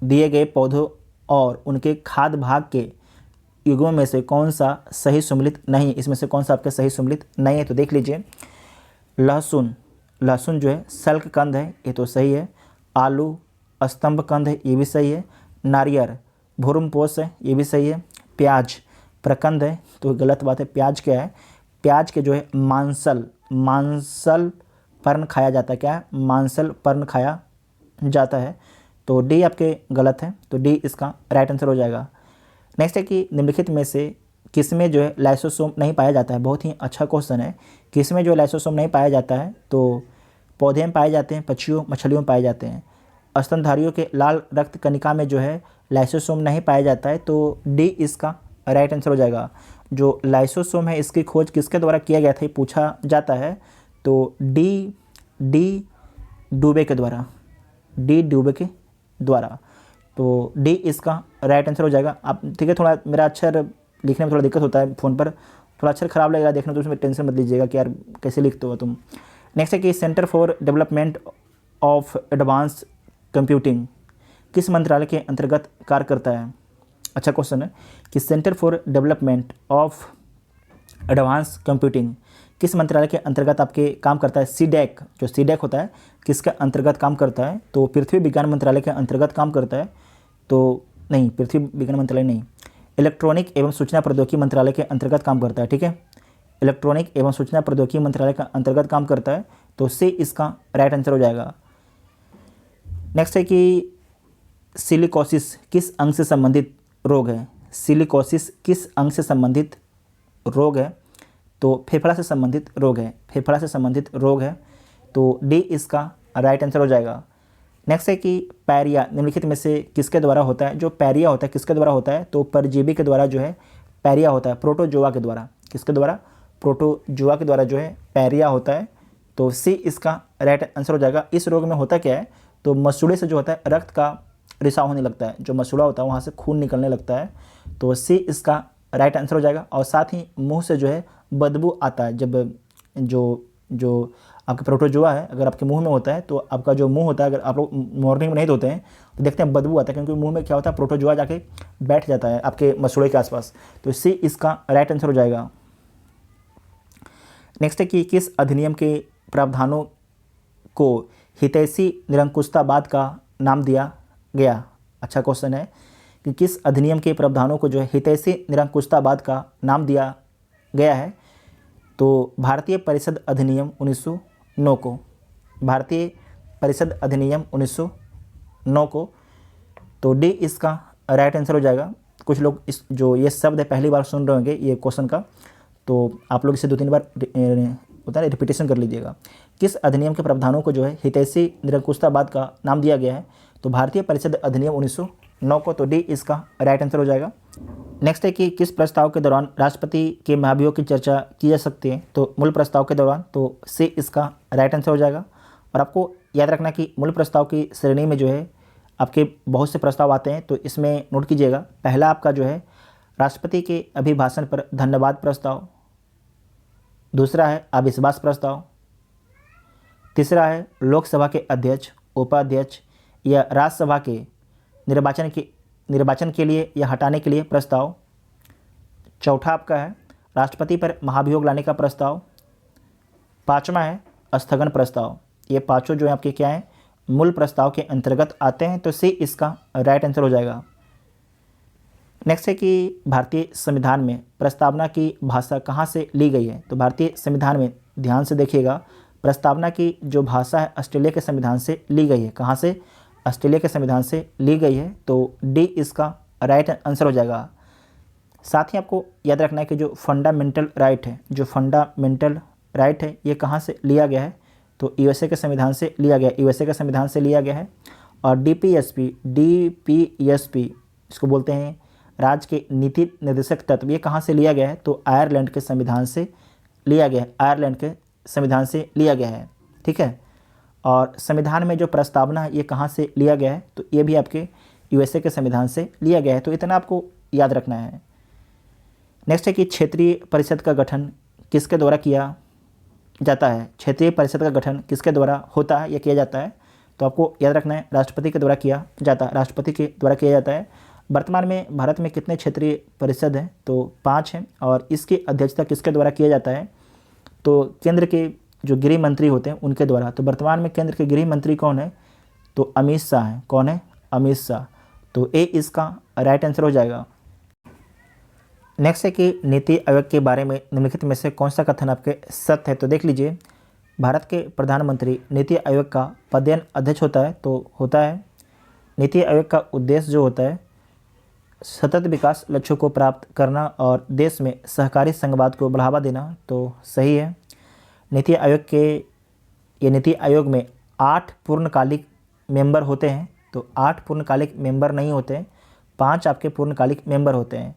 दिए गए पौधों और उनके खाद्य भाग के युग्मों में से कौन सा सही सम्मिलित नहीं है। इसमें से कौन सा आपके सही सम्मिलित नहीं है, तो देख लीजिए। लहसुन जो है सल्क कंद है, ये तो सही है। आलू स्तंभ कंद है, ये भी सही है। नारियल भूरमपोष है, ये भी सही है। प्याज प्रकंद है, तो गलत बात है। प्याज क्या है, प्याज के जो है मांसल पर्ण खाया जाता है। क्या है, मांसल पर्ण खाया जाता है। तो डी आपके गलत है, तो डी इसका राइट आंसर हो जाएगा। नेक्स्ट है कि निम्नलिखित में से किसमें जो है लाइसोसोम नहीं पाया जाता है। बहुत ही अच्छा क्वेश्चन है। किसमें जो है लाइसोसोम नहीं पाया जाता है, तो पौधे में पाए जाते हैं, पक्षियों मछलियों में पाए जाते हैं। स्तनधारियों के लाल रक्त कणिका में जो है लाइसोसोम नहीं पाया जाता है, तो डी इसका राइट आंसर हो जाएगा। जो लाइसोसोम है इसकी खोज किसके द्वारा किया गया था, ये पूछा जाता है, तो डी डूबे के द्वारा। डी डूबे के द्वारा, तो डी इसका राइट आंसर हो जाएगा। आप ठीक है, थोड़ा मेरा अक्षर लिखने में थोड़ा दिक्कत होता है, फ़ोन पर थोड़ा अक्षर खराब लगेगा देखने, तो उसमें टेंशन मत लीजिएगा कि यार कैसे लिखते हो तुम। नेक्स्ट है कि centre for development of advance computing किस मंत्रालय के अंतर्गत कार्य करता है। अच्छा क्वेश्चन है कि centre for development of advance computing किस मंत्रालय के अंतर्गत आपके काम करता है। सीडैक, जो सीडैक होता है किसके अंतर्गत काम करता है, तो पृथ्वी विज्ञान मंत्रालय के अंतर्गत काम करता है। तो नहीं, पृथ्वी विज्ञान मंत्रालय नहीं, इलेक्ट्रॉनिक एवं सूचना प्रौद्योगिकी मंत्रालय के अंतर्गत काम करता है। ठीक है, इलेक्ट्रॉनिक एवं सूचना प्रौद्योगिकी मंत्रालय का अंतर्गत काम करता है, तो सी इसका राइट आंसर हो जाएगा। नेक्स्ट है कि सिलिकोसिस किस अंग से संबंधित रोग है? सिलिकोसिस किस अंग से संबंधित रोग है? तो फेफड़ा से संबंधित रोग है, फेफड़ा से संबंधित रोग है, तो डी इसका राइट आंसर हो जाएगा। नेक्स्ट है कि पैरिया निम्नलिखित में से किसके द्वारा होता है? जो पैरिया होता है किसके द्वारा होता है? तो परजीवी के द्वारा जो है पैरिया होता है, प्रोटोजोआ के द्वारा। किसके द्वारा? प्रोटोजोआ के द्वारा जो है पैरिया होता है, तो सी इसका राइट आंसर हो जाएगा। इस रोग में होता क्या है? तो मसूड़े से जो होता है रक्त का रिसाव होने लगता है, जो मसूड़ा होता है वहाँ से खून निकलने लगता है, तो सी इसका राइट आंसर हो जाएगा। और साथ ही मुंह से जो है बदबू आता है, जब जो आपका प्रोटोजोआ है अगर आपके मुंह में होता है तो आपका जो मुंह होता है, अगर आप लोग मॉर्निंग में नहीं धोते हैं तो देखते हैं बदबू आता है, क्योंकि मुंह में क्या होता है प्रोटोजोआ जाके बैठ जाता है आपके मसूड़े के आसपास, तो सी इसका राइट आंसर हो जाएगा। नेक्स्ट है कि किस अधिनियम के प्रावधानों को हितैषी निरंकुशतावाद का नाम दिया गया? अच्छा क्वेश्चन है कि किस अधिनियम के प्रावधानों को जो है हितैषी निरंकुशतावाद का नाम दिया गया है? तो भारतीय परिषद अधिनियम 1909 को, भारतीय परिषद अधिनियम 1909 को, तो डी इसका राइट आंसर हो जाएगा। कुछ लोग इस जो ये शब्द है पहली बार सुन रहे होंगे ये क्वेश्चन का, तो आप लोग इसे 2-3 बार होता है रिपीटेशन कर लीजिएगा। किस अधिनियम के प्रावधानों को जो है हितैषी निरंकुशतावाद का नाम दिया गया है? तो भारतीय परिषद अधिनियम 1909 को, तो डी इसका राइट आंसर हो जाएगा। नेक्स्ट है कि किस प्रस्ताव के दौरान राष्ट्रपति के महाभियोग की चर्चा की जा सकती है? तो मूल प्रस्ताव के दौरान, तो सी इसका राइट आंसर हो जाएगा। और आपको याद रखना कि मूल प्रस्ताव की श्रेणी में जो है आपके बहुत से प्रस्ताव आते हैं, तो इसमें नोट कीजिएगा। पहला आपका जो है राष्ट्रपति के अभिभाषण पर धन्यवाद प्रस्ताव, दूसरा है अविश्वास प्रस्ताव, तीसरा है लोकसभा के अध्यक्ष, उपाध्यक्ष या राज्यसभा के निर्वाचन के लिए या हटाने के लिए प्रस्ताव, चौथा आपका है राष्ट्रपति पर महाभियोग लाने का प्रस्ताव, पांचवा है स्थगन प्रस्ताव। ये पांचों जो है आपके क्या हैं? मूल प्रस्ताव के अंतर्गत आते हैं, तो सी इसका राइट आंसर हो जाएगा। नेक्स्ट है कि भारतीय संविधान में प्रस्तावना की भाषा कहाँ से ली गई है? तो भारतीय संविधान में ध्यान से देखिएगा, प्रस्तावना की जो भाषा है ऑस्ट्रेलिया के संविधान से ली गई है। कहाँ से? ऑस्ट्रेलिया के संविधान से ली गई है, तो डी इसका राइट आंसर हो जाएगा। साथ ही आपको याद रखना है कि जो फंडामेंटल राइट है, जो फंडामेंटल राइट है ये कहाँ से लिया गया है? तो यूएसए के संविधान से लिया गया, यूएसए के संविधान से लिया गया है। और डीपीएसपी इसको बोलते हैं राज्य के नीति निर्देशक तत्व, ये कहाँ से लिया गया है? तो आयरलैंड के संविधान से लिया गया है, आयरलैंड के संविधान से लिया गया है। ठीक है, और संविधान में जो प्रस्तावना है ये कहाँ से लिया गया है? तो ये भी आपके यूएसए के संविधान से लिया गया है, तो इतना आपको याद रखना है। नेक्स्ट है कि क्षेत्रीय परिषद का गठन किसके द्वारा किया जाता है? क्षेत्रीय परिषद का गठन किसके द्वारा होता है या किया जाता है? तो आपको याद रखना है राष्ट्रपति के द्वारा किया जाता है, राष्ट्रपति के द्वारा किया जाता है। वर्तमान में भारत में कितने क्षेत्रीय परिषद हैं? तो 5 हैं, और इसकी अध्यक्षता किसके द्वारा किया जाता है? तो केंद्र के जो गृह मंत्री होते हैं उनके द्वारा। तो वर्तमान में केंद्र के गृह मंत्री कौन है? तो अमित शाह हैं। कौन है? अमित शाह, तो ए इसका राइट आंसर हो जाएगा। नेक्स्ट है कि नीति आयोग के बारे में निम्नलिखित में से कौन सा कथन आपके सत्य है? तो देख लीजिए, भारत के प्रधानमंत्री नीति आयोग का पदेन अध्यक्ष होता है, तो होता है। नीति आयोग का उद्देश्य जो होता है सतत विकास लक्ष्यों को प्राप्त करना और देश में सहकारी संघवाद को बढ़ावा देना, तो सही है। नीति आयोग में 8 पूर्णकालिक मेंबर होते हैं, तो 8 पूर्णकालिक मेंबर नहीं होते हैं, 5 आपके पूर्णकालिक मेंबर होते हैं।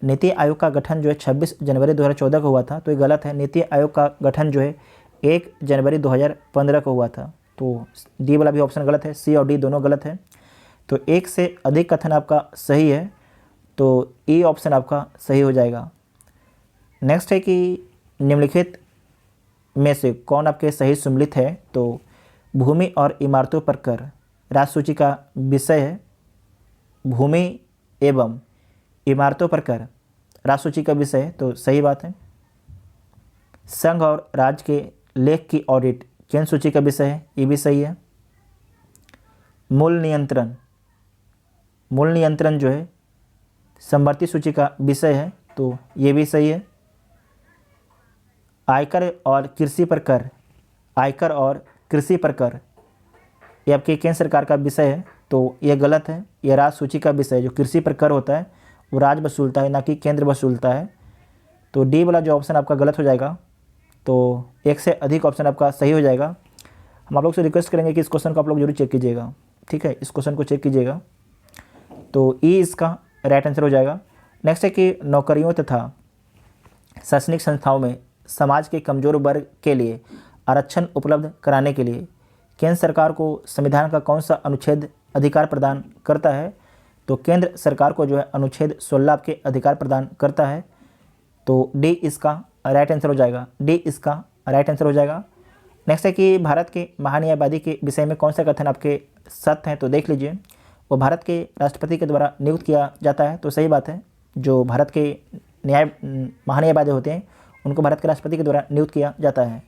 नीति आयोग का गठन जो है 26 जनवरी 2014 को हुआ था, तो ये गलत है। नीति आयोग का गठन जो है 1 जनवरी 2015 को हुआ था, तो डी वाला भी ऑप्शन गलत है, सी और डी दोनों गलत है। तो एक से अधिक कथन आपका सही है, तो ई ऑप्शन आपका सही हो जाएगा। नेक्स्ट है कि निम्नलिखित में से कौन आपके सही सम्मिलित है? तो भूमि और इमारतों पर कर राज्य सूची का विषय है। भूमि एवं इमारतों पर कर राज्य सूची का विषय है, तो सही बात है। संघ और राज्य के लेख की ऑडिट केंद्र सूची का विषय है, ये भी सही है। मूल नियंत्रण मूल नियंत्रण जो है समवर्ती सूची का विषय है, तो ये भी सही है। आयकर और कृषि पर कर, आयकर और कृषि पर कर ये आपकी केंद्र सरकार का विषय है, तो ये गलत है। ये राज्य सूची का विषय है। जो कृषि पर कर होता है वो राज्य वसूलता है, ना कि केंद्र वसूलता है। तो डी वाला जो ऑप्शन आपका गलत हो जाएगा। तो एक से अधिक ऑप्शन आपका सही हो जाएगा। हम आप लोग से रिक्वेस्ट करेंगे कि इस क्वेश्चन को आप लोग जरूर चेक कीजिएगा, ठीक है, इस क्वेश्चन को चेक कीजिएगा। तो ई इसका राइट आंसर हो जाएगा। नेक्स्ट है कि नौकरियों तथा शैक्षणिक संस्थाओं में समाज के कमजोर वर्ग के लिए आरक्षण उपलब्ध कराने के लिए केंद्र सरकार को संविधान का कौन सा अनुच्छेद अधिकार प्रदान करता है? तो केंद्र सरकार को जो है अनुच्छेद 16 के अधिकार प्रदान करता है। तो डी इसका राइट आंसर हो जाएगा। डी इसका राइट आंसर हो जाएगा। नेक्स्ट है कि भारत के महान्यायवादी के विषय में कौन सा कथन आपके सत्य हैं? तो देख लीजिए, वो भारत के राष्ट्रपति के द्वारा नियुक्त किया जाता है, तो सही बात है। जो भारत के महान्यायवादी होते हैं उनको भारत के राष्ट्रपति के द्वारा नियुक्त किया जाता है,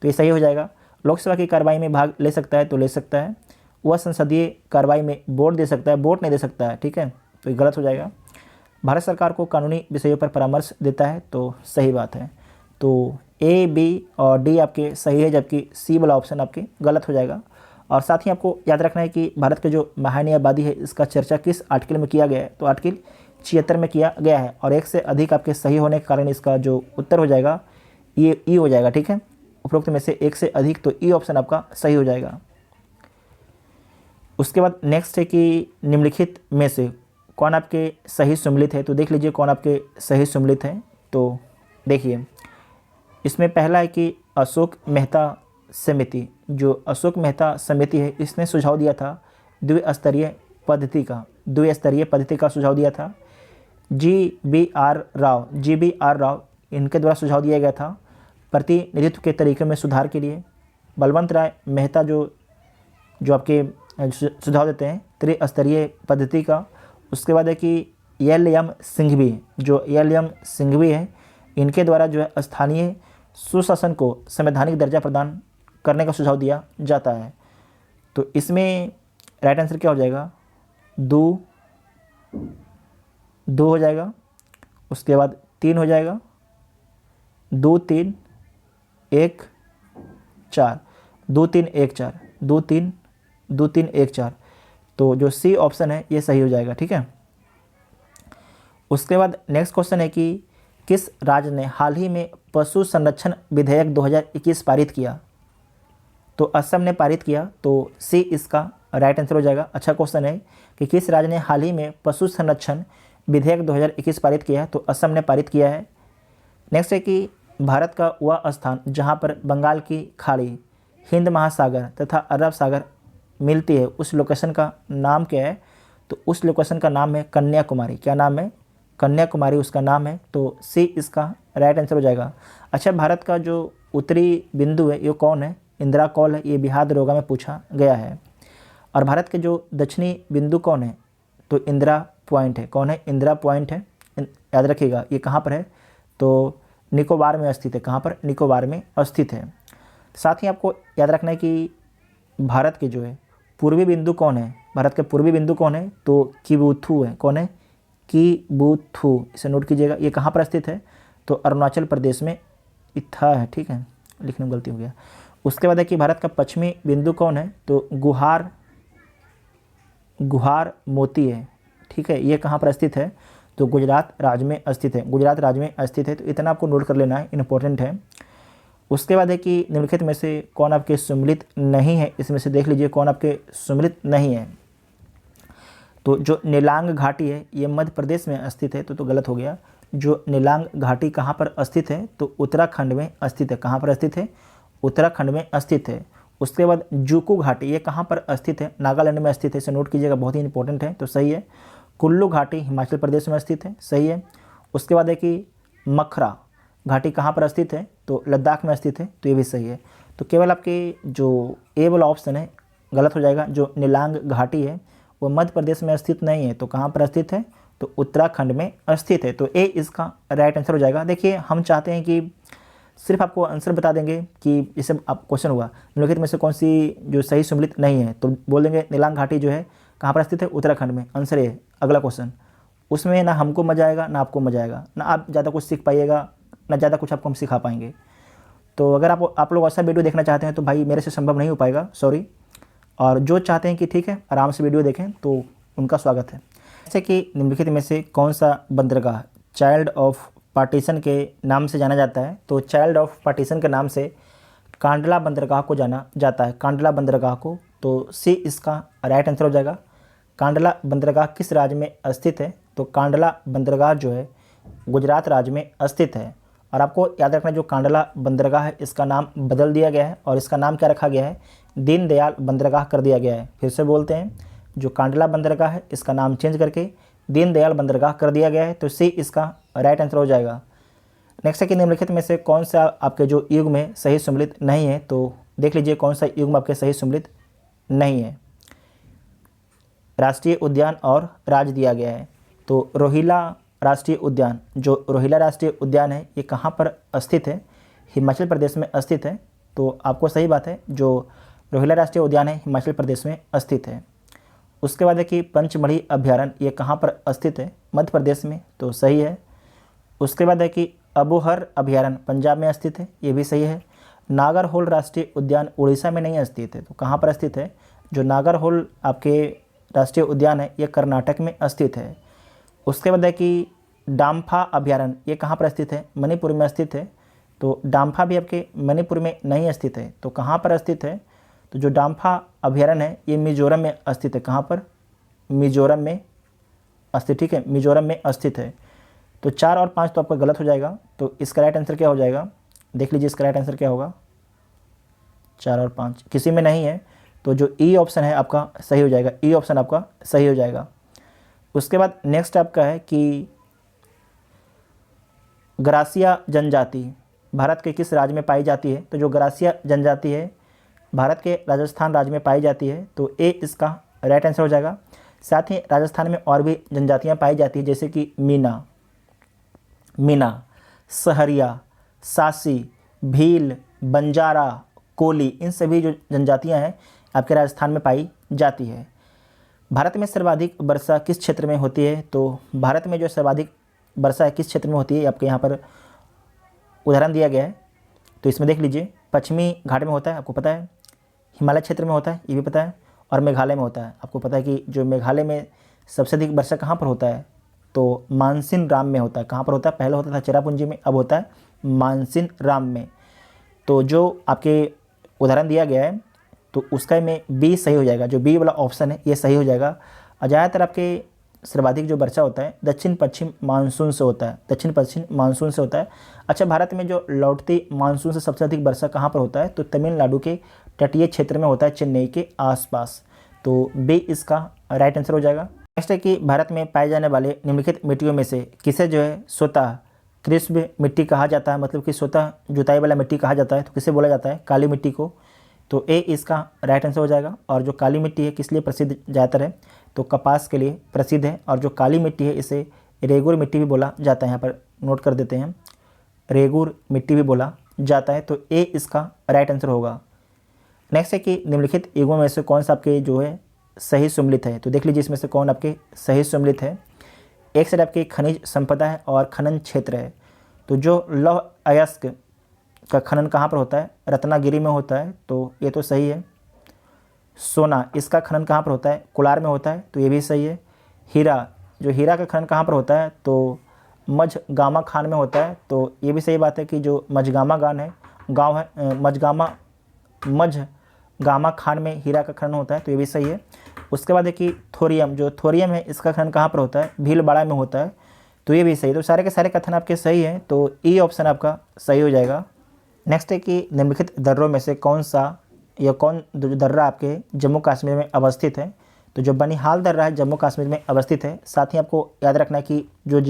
तो ये सही हो जाएगा। लोकसभा की कार्रवाई में भाग ले सकता है, तो ले सकता है। वह संसदीय कार्रवाई में वोट दे सकता है, वोट नहीं दे सकता है, ठीक है, तो ये गलत हो जाएगा। भारत सरकार को कानूनी विषयों पर परामर्श देता है, तो सही बात है। तो ए, बी और डी आपके सही है, जबकि सी वाला ऑप्शन आपके गलत हो जाएगा। और साथ ही आपको याद रखना है कि भारत के जो महान्यायवादी है इसका चर्चा किस आर्टिकल में किया गया है? तो आर्टिकल 76 में किया गया है। और एक से अधिक आपके सही होने के कारण इसका जो उत्तर हो जाएगा ये ई हो जाएगा, ठीक है। उपरोक्त में से एक से अधिक, तो ई ऑप्शन आपका सही हो जाएगा। उसके बाद नेक्स्ट है कि निम्नलिखित में से कौन आपके सही सम्मिलित है? तो देख लीजिए कौन आपके सही सम्मिलित है। तो देखिए, इसमें पहला है कि अशोक मेहता समिति। जो अशोक मेहता समिति है इसने सुझाव दिया था द्विस्तरीय पद्धति का सुझाव दिया था। जी.बी.आर. राव इनके द्वारा सुझाव दिया गया था प्रतिनिधित्व के तरीके में सुधार के लिए। बलवंत राय मेहता जो आपके सुझाव देते हैं त्रिस्तरीय पद्धति का। उसके बाद है कि एल.एम. सिंघवी है, इनके द्वारा जो है स्थानीय सुशासन को संवैधानिक दर्जा प्रदान करने का सुझाव दिया जाता है। तो इसमें राइट आंसर क्या हो जाएगा? दो हो जाएगा। उसके बाद 3 हो जाएगा, 2 3 1 4, 2 3 1 4, 2 3 1 4। तो जो सी ऑप्शन है ये सही हो जाएगा, ठीक है। उसके बाद नेक्स्ट क्वेश्चन है कि किस राज्य ने हाल ही में पशु संरक्षण विधेयक 2021 पारित किया? तो असम ने पारित किया, तो सी इसका राइट आंसर हो जाएगा। अच्छा क्वेश्चन है कि किस राज्य ने हाल ही में पशु संरक्षण विधेयक 2021 पारित किया है? तो असम ने पारित किया है। नेक्स्ट है कि भारत का वह स्थान जहां पर बंगाल की खाड़ी, हिंद महासागर तथा अरब सागर मिलती है, उस लोकेशन का नाम क्या है? तो उस लोकेशन का नाम है कन्याकुमारी। क्या नाम है? कन्याकुमारी उसका नाम है। तो सी इसका राइट आंसर हो जाएगा। अच्छा, भारत का जो उत्तरी बिंदु है ये कौन है? इंदिरा कौल है। ये बिहार दरोगा में पूछा गया है। और भारत के जो दक्षिणी बिंदु कौन है? तो इंदिरा पॉइंट है। कौन है? इंदिरा पॉइंट है। याद रखिएगा ये कहाँ पर है? तो निकोबार में स्थित है। कहाँ पर? निकोबार में स्थित है। साथ ही आपको याद रखना है कि भारत के जो है पूर्वी बिंदु कौन है? भारत के पूर्वी बिंदु कौन है? तो किबुथु है। कौन है? किबुथु, इसे नोट कीजिएगा। ये कहाँ पर स्थित है? तो अरुणाचल प्रदेश में इत्था है, ठीक है, लिखने में गलती हो गया। उसके बाद है कि भारत का पश्चिमी बिंदु कौन है? तो गुहार मोती है, ठीक है। ये कहाँ पर स्थित है? तो गुजरात राज्य में स्थित है। गुजरात राज्य में स्थित है। तो इतना आपको नोट कर लेना है, इंपॉर्टेंट है। उसके बाद है कि निम्नलिखित में से कौन आपके सम्मिलित नहीं है? इसमें से देख लीजिए कौन आपके सम्मिलित नहीं है। तो जो नीलांग घाटी है ये मध्य प्रदेश में स्थित है, तो गलत हो गया। जो नीलांग घाटी कहाँ पर स्थित है? तो उत्तराखंड में स्थित है। कहाँ पर स्थित है? उत्तराखंड में स्थित है। उसके बाद जुकू घाटी ये कहाँ पर स्थित है? नागालैंड में स्थित है। इसे नोट कीजिएगा, बहुत ही इंपॉर्टेंट है, तो सही है। कुल्लू घाटी हिमाचल प्रदेश में स्थित है, सही है। उसके बाद है कि मखरा घाटी कहाँ पर स्थित है? तो लद्दाख में स्थित है, तो ये भी सही है। तो केवल आपके जो ए वाला ऑप्शन है गलत हो जाएगा। जो नीलांग घाटी है वो मध्य प्रदेश में स्थित नहीं है, तो कहाँ पर स्थित है? तो उत्तराखंड में स्थित है। तो ए इसका राइट आंसर हो जाएगा। देखिए, हम चाहते हैं कि सिर्फ आपको आंसर बता देंगे कि जैसे आप क्वेश्चन हुआ निम्नलिखित में से कौन सी जो सही सम्मिलित नहीं है, तो बोल देंगे नीलांग घाटी जो है कहाँ पर स्थित है? उत्तराखंड में। आंसर ए अगला क्वेश्चन, उसमें ना हमको मज़ा आएगा ना आपको मज़ा आएगा, ना आप ज़्यादा कुछ सीख पाइएगा ना ज़्यादा कुछ आपको हम सिखा पाएंगे। तो अगर आप लोग ऐसा वीडियो देखना चाहते हैं तो भाई मेरे से संभव नहीं हो पाएगा, सॉरी। और जो चाहते हैं कि ठीक है आराम से वीडियो देखें तो उनका स्वागत है। जैसे कि निम्नलिखित में से कौन सा बंदरगाह चाइल्ड ऑफ पार्टीशन के नाम से जाना जाता है? तो चाइल्ड ऑफ पार्टीशन के नाम से कांडला बंदरगाह को जाना जाता है, कांडला बंदरगाह को। तो सी इसका राइट आंसर हो जाएगा। कांडला बंदरगाह किस राज्य में स्थित है? तो कांडला बंदरगाह जो है गुजरात राज्य में स्थित है। और आपको याद रखना जो कांडला बंदरगाह है इसका नाम बदल दिया गया है और इसका नाम क्या रखा गया है? दीनदयाल बंदरगाह कर दिया गया है। फिर से बोलते हैं, जो कांडला बंदरगाह है इसका नाम चेंज करके दीनदयाल बंदरगाह कर दिया गया है। तो सी इसका राइट आंसर हो जाएगा। नेक्स्ट है कि निम्नलिखित में से कौन सा आपके जो युग में सही सम्मिलित नहीं है? तो देख लीजिए कौन सा युग में आपके सही सम्मिलित नहीं है। राष्ट्रीय उद्यान और राज्य दिया गया है। तो रोहिला राष्ट्रीय उद्यान, जो रोहिला राष्ट्रीय उद्यान है ये कहाँ पर स्थित है? हिमाचल प्रदेश में स्थित है। तो आपको सही बात है, जो रोहिला राष्ट्रीय उद्यान है हिमाचल प्रदेश में स्थित है। उसके बाद है कि पंचमढ़ी अभ्यारण्य ये कहाँ पर स्थित है? मध्य प्रदेश में। तो सही है। उसके बाद है कि अबोहर अभ्यारण्य पंजाब में स्थित है, ये भी सही है। नागरहोल राष्ट्रीय उद्यान उड़ीसा में नहीं स्थित है। तो कहाँ पर स्थित है? जो नागरहोल आपके राष्ट्रीय उद्यान है ये कर्नाटक में स्थित है। उसके बाद है कि डाम्फा अभ्यारण्य ये कहाँ पर स्थित है? मणिपुर में स्थित है। तो डाम्फा भी आपके मणिपुर में नहीं स्थित है। तो कहाँ पर स्थित है? तो जो डाम्फा अभ्यारण्य है ये मिजोरम में स्थित है। कहाँ पर? मिजोरम में स्थित, ठीक है, मिजोरम में स्थित है। तो 4 और 5 तो आपका गलत हो जाएगा। तो इसका राइट आंसर क्या हो जाएगा? देख लीजिए इसका राइट आंसर क्या होगा। 4 और 5 किसी में नहीं है। तो जो ई ऑप्शन है आपका सही हो जाएगा, ई ऑप्शन आपका सही हो जाएगा। उसके बाद नेक्स्ट आपका है कि गरासिया जनजाति भारत के किस राज्य में पाई जाती है? तो जो गरासिया जनजाति है भारत के राजस्थान राज्य में पाई जाती है। तो ए इसका राइट आंसर हो जाएगा। साथ ही राजस्थान में और भी जनजातियां पाई जाती है जैसे कि मीना, सहरिया, सासी, भील, बंजारा, कोली, इन सभी जो जनजातियां हैं आपके राजस्थान में पाई जाती है। भारत में सर्वाधिक वर्षा किस क्षेत्र में होती है? तो भारत में जो सर्वाधिक वर्षा है किस क्षेत्र में होती है आपके यहाँ पर उदाहरण दिया गया है। तो इसमें देख लीजिए, पश्चिमी घाट में होता है, आपको पता है। हिमालय क्षेत्र में होता है, ये भी पता है। और मेघालय में होता है। आपको पता है कि जो मेघालय में सबसे अधिक वर्षा कहाँ पर होता है? तो मानसिन राम में होता है। कहाँ पर होता है? पहले होता था चेरापूंजी में, अब होता है मानसिन राम में। तो जो आपके उदाहरण दिया गया है तो उसका में बी सही हो जाएगा। जो बी वाला ऑप्शन है ये सही हो जाएगा। और ज़्यादातर आपके सर्वाधिक जो वर्षा होता है दक्षिण पश्चिम मानसून से होता है, दक्षिण पश्चिम मानसून से होता है। अच्छा, भारत में जो लौटती मानसून से सबसे अधिक वर्षा कहाँ पर होता है? तो तमिलनाडु के तटीय क्षेत्र में होता है, चेन्नई के आसपास। तो बी इसका राइट आंसर हो जाएगा। नेक्स्ट है कि भारत में पाए जाने वाले निम्नलिखित मिट्टियों में से किसे जो है स्वतः कृष्ण मिट्टी कहा जाता है, मतलब कि स्वतः जुताई वाला मिट्टी कहा जाता है? तो किसे बोला जाता है? काली मिट्टी को। तो ए इसका राइट आंसर हो जाएगा। और जो काली मिट्टी है किस लिए प्रसिद्ध ज़्यादातर है? तो कपास के लिए प्रसिद्ध है। और जो काली मिट्टी है इसे रेगुर मिट्टी भी बोला जाता है। यहाँ पर नोट कर देते हैं, रेगुर मिट्टी भी बोला जाता है। तो ए इसका राइट आंसर होगा। नेक्स्ट है कि निम्नलिखित युगों में से कौन सा आपके जो है सही सम्मिलित है? तो देख लीजिए इसमें से कौन आपके सही सम्मिलित है। एक साइड आपकी खनिज संपदा है और खनन क्षेत्र है। तो जो लौह अयस्क का खनन कहाँ पर होता है? रत्नागिरी में होता है। तो ये तो सही है। सोना, इसका खनन कहाँ पर होता है? कोलार में होता है। तो ये भी सही है। हीरा, जो हीरा का खनन कहाँ पर होता है? तो मझगामा खान में होता है। तो ये भी सही बात है कि जो मझगामा गाँव है मझगामा खान में हीरा का खनन होता है। तो ये भी सही है। उसके बाद है कि थोरियम, जो थोरियम है इसका खनन कहाँ पर होता है? भीलवाड़ा में होता है। तो ये भी सही। तो सारे के सारे कथन आपके सही हैं। तो ई ऑप्शन आपका सही हो जाएगा। नेक्स्ट है कि निम्नलिखित दर्रों में से कौन दर्रा आपके जम्मू कश्मीर में अवस्थित है? तो जो बनिहाल दर्रा है जम्मू कश्मीर में अवस्थित है। साथ ही आपको याद रखना है कि जो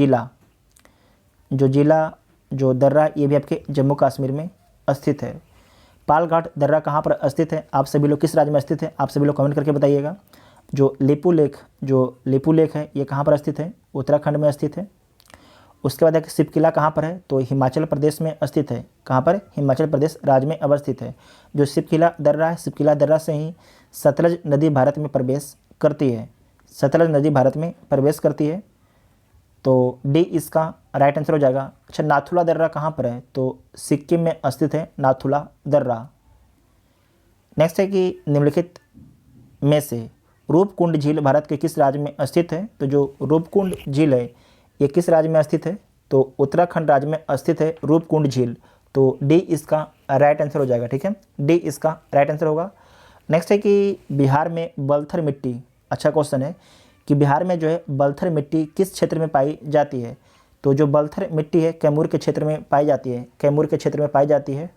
दर्रा ये भी आपके जम्मू कश्मीर में स्थित है। पालघाट दर्रा कहाँ पर स्थित है? आप सभी लोग किस राज्य में स्थित है? आप सभी लोग कमेंट करके बताइएगा। जो लिपू लेक है ये कहाँ पर स्थित है? उत्तराखंड में स्थित है। उसके बाद एक सिपकिला कहाँ पर है? तो हिमाचल प्रदेश में स्थित है। कहाँ पर? हिमाचल प्रदेश राज्य में अवस्थित है। जो सिपकिला दर्रा है, सिपकिला दर्रा से ही सतलज नदी भारत में प्रवेश करती है। सतलज नदी भारत में प्रवेश करती है, तो डी इसका राइट आंसर हो जाएगा। अच्छा, नाथुला दर्रा कहाँ पर है, तो सिक्किम में स्थित है नाथुला दर्रा। नेक्स्ट है कि निम्नलिखित में से रूपकुंड झील भारत के किस राज्य में स्थित है, तो जो रूपकुंड झील है ये किस राज्य में स्थित है, तो उत्तराखंड राज्य में स्थित है रूपकुंड झील, तो डी इसका राइट आंसर हो जाएगा। ठीक है, डी इसका राइट आंसर होगा। नेक्स्ट है कि बिहार में बलथर मिट्टी, अच्छा क्वेश्चन है कि बिहार में जो है बलथर मिट्टी किस क्षेत्र में पाई जाती है, तो जो बलथर मिट्टी है कैमूर के क्षेत्र में पाई जाती है, कैमूर के क्षेत्र में पाई जाती है,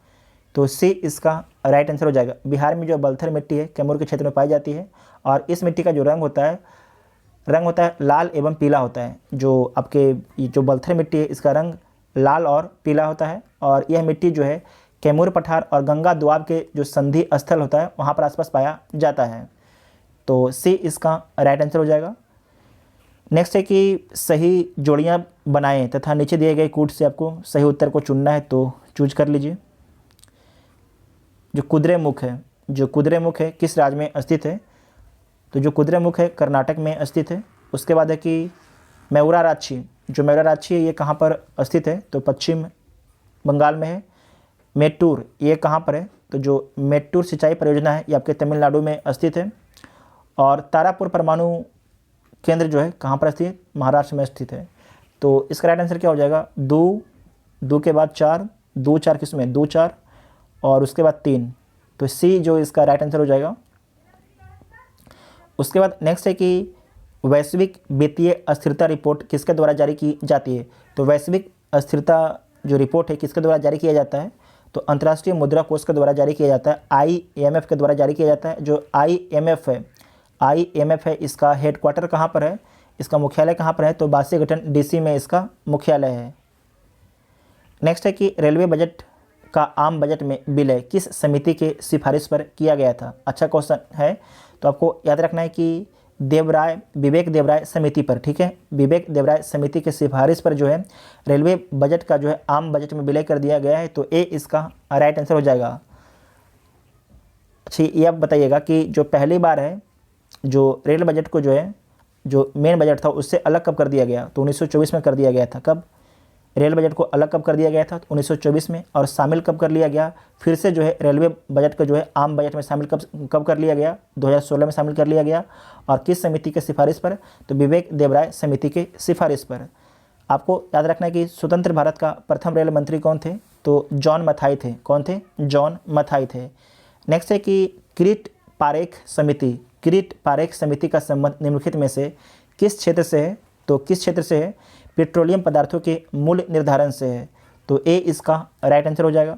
तो सी इसका राइट आंसर हो जाएगा। बिहार में जो बलथर मिट्टी है कैमूर के क्षेत्र में पाई जाती है, और इस मिट्टी का जो रंग होता है लाल एवं पीला होता है। जो आपके ये जो बलथर मिट्टी है इसका रंग लाल और पीला होता है, और यह मिट्टी जो है कैमूर पठार और गंगा दोआब के जो संधि स्थल होता है वहाँ पर आसपास पाया जाता है, तो सी इसका राइट आंसर हो जाएगा। नेक्स्ट है कि सही जोड़ियाँ बनाएं तथा नीचे दिए गए कूट से आपको सही उत्तर को चुनना है, तो चूज कर लीजिए। जो कुद्रेमुख है किस राज्य में स्थित है, तो जो कुद्रेमुख है कर्नाटक में स्थित है। उसके बाद है कि मैऊराराच्छी, जो मैऊराराच्छी है ये कहाँ पर स्थित है, तो पश्चिम बंगाल में है। मेट्टूर ये कहाँ पर है, तो जो मेट्टूर सिंचाई परियोजना है ये आपके तमिलनाडु में स्थित है। और तारापुर परमाणु केंद्र जो है कहाँ पर स्थित है, महाराष्ट्र में स्थित है। तो इसका राइट आंसर क्या हो जाएगा, दो के बाद 4, 2 4 किस में 2 4 और उसके बाद 3, तो सी जो इसका राइट आंसर हो जाएगा। उसके बाद नेक्स्ट है कि वैश्विक वित्तीय अस्थिरता रिपोर्ट किसके द्वारा जारी की जाती है, तो वैश्विक अस्थिरता जो रिपोर्ट है किसके द्वारा जारी किया जाता है, तो अंतर्राष्ट्रीय मुद्रा कोष के द्वारा जारी किया जाता है, IMF के द्वारा जारी किया जाता है। जो IMF है इसका हेडक्वार्टर कहाँ पर है, इसका मुख्यालय कहाँ पर है, तो वाशिंगटन DC में इसका मुख्यालय है। नेक्स्ट है कि रेलवे बजट का आम बजट में विलय किस समिति के सिफारिश पर किया गया था, अच्छा क्वेश्चन है। तो आपको याद रखना है कि विवेक देवराय समिति पर, ठीक है, विवेक देवराय समिति के सिफारिश पर जो है रेलवे बजट का जो है आम बजट में विलय कर दिया गया है, तो ए इसका राइट आंसर हो जाएगा। अच्छा, ये आप बताइएगा कि जो पहली बार है जो रेल बजट को जो है जो मेन बजट था उससे अलग कब कर दिया गया, तो 1924 में कर दिया गया था। कब रेल बजट को अलग कब कर दिया गया था, तो 1924 में। और शामिल कब कर लिया गया फिर से जो है रेलवे बजट को जो है आम बजट में शामिल कब कर लिया गया, 2016 में शामिल कर लिया गया। और किस समिति के सिफारिश पर, तो विवेक देवराय समिति के सिफारिश पर। आपको याद रखना है कि स्वतंत्र भारत का प्रथम रेल मंत्री कौन थे, तो जॉन मथाई थे। कौन थे, जॉन मथाई थे। नेक्स्ट है कि किरीट पारेख समिति का संबंध निम्नलिखित में से किस क्षेत्र से है, तो किस क्षेत्र से है, पेट्रोलियम पदार्थों के मूल्य निर्धारण से है, तो ए इसका राइट आंसर हो जाएगा।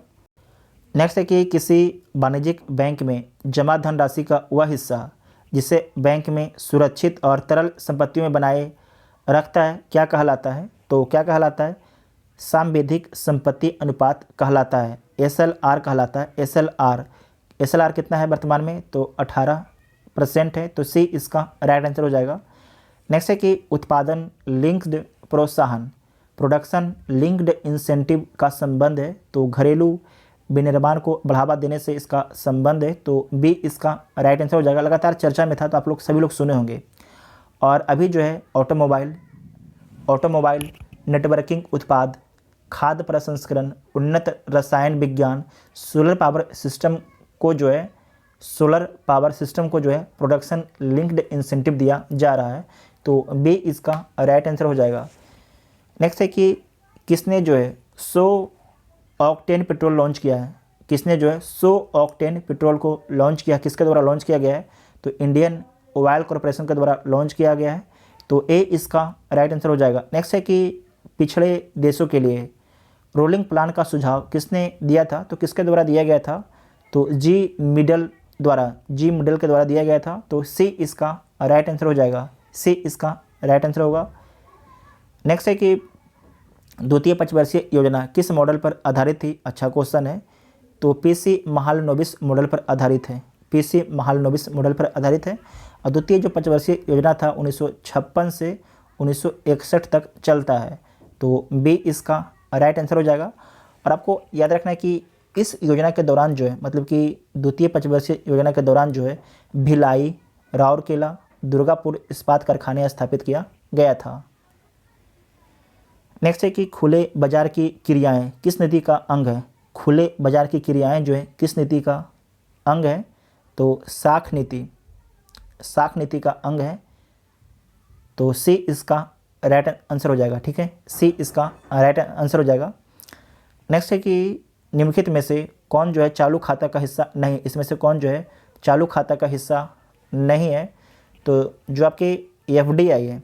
नेक्स्ट है कि किसी वाणिज्यिक बैंक में जमा धनराशि का वह हिस्सा जिसे बैंक में सुरक्षित और तरल संपत्तियों में बनाए रखता है क्या कहलाता है, तो क्या कहलाता है, सांविधिक संपत्ति अनुपात कहलाता है, SLR कहलाता है। SLR कितना है वर्तमान में, तो 18% है, तो सी इसका राइट आंसर हो जाएगा। नेक्स्ट है कि उत्पादन लिंक्ड प्रोत्साहन, प्रोडक्शन लिंक्ड इंसेंटिव का संबंध है, तो घरेलू विनिर्माण को बढ़ावा देने से इसका संबंध है, तो बी इसका राइट आंसर हो जाएगा। लगातार चर्चा में था तो आप लोग सभी लोग सुने होंगे। और अभी जो है ऑटोमोबाइल नेटवर्किंग उत्पाद, खाद्य प्रसंस्करण, उन्नत रसायन विज्ञान, सोलर पावर सिस्टम को जो है प्रोडक्शन लिंक्ड इंसेंटिव दिया जा रहा है, तो बी इसका राइट आंसर हो जाएगा। नेक्स्ट है कि किसने जो है 100 ऑक्टेन पेट्रोल लॉन्च किया है, किसने जो है 100 ऑक्टेन पेट्रोल को लॉन्च किया, किसके द्वारा लॉन्च किया गया है, तो इंडियन ऑयल कॉरपोरेशन के द्वारा लॉन्च किया गया है, तो ए इसका राइट आंसर हो जाएगा। नेक्स्ट है कि पिछड़े देशों के लिए रोलिंग प्लान का सुझाव किसने दिया था, तो किसके द्वारा दिया गया था, तो जी मिडल के द्वारा दिया गया था, तो सी इसका राइट आंसर हो जाएगा। सी इसका राइट आंसर होगा। नेक्स्ट है कि द्वितीय पंचवर्षीय योजना किस मॉडल पर आधारित थी, अच्छा क्वेश्चन है, तो PC महालनोबिस मॉडल पर आधारित है, PC महालनोबिस मॉडल पर आधारित है। और द्वितीय जो पंचवर्षीय योजना था 1956 से 1961 तक चलता है, तो बी इसका राइट आंसर हो जाएगा। और आपको याद रखना है कि इस योजना के दौरान जो है, मतलब कि द्वितीय पंचवर्षीय योजना के दौरान जो है भिलाई, राउरकेला, दुर्गापुर इस्पात कारखाने स्थापित किया गया था। नेक्स्ट है कि खुले बाजार की क्रियाएं किस नीति का अंग है। खुले बाजार की क्रियाएं जो है किस नीति का अंग है, तो साख नीति, साख नीति का अंग है। तो सी इसका राइट आंसर हो जाएगा। ठीक है, सी इसका राइट आंसर हो जाएगा। नेक्स्ट है कि निम्नलिखित में से कौन जो है चालू खाता का हिस्सा नहीं, इसमें से कौन जो है चालू खाता का हिस्सा नहीं है। तो जो आपके एफडीआई है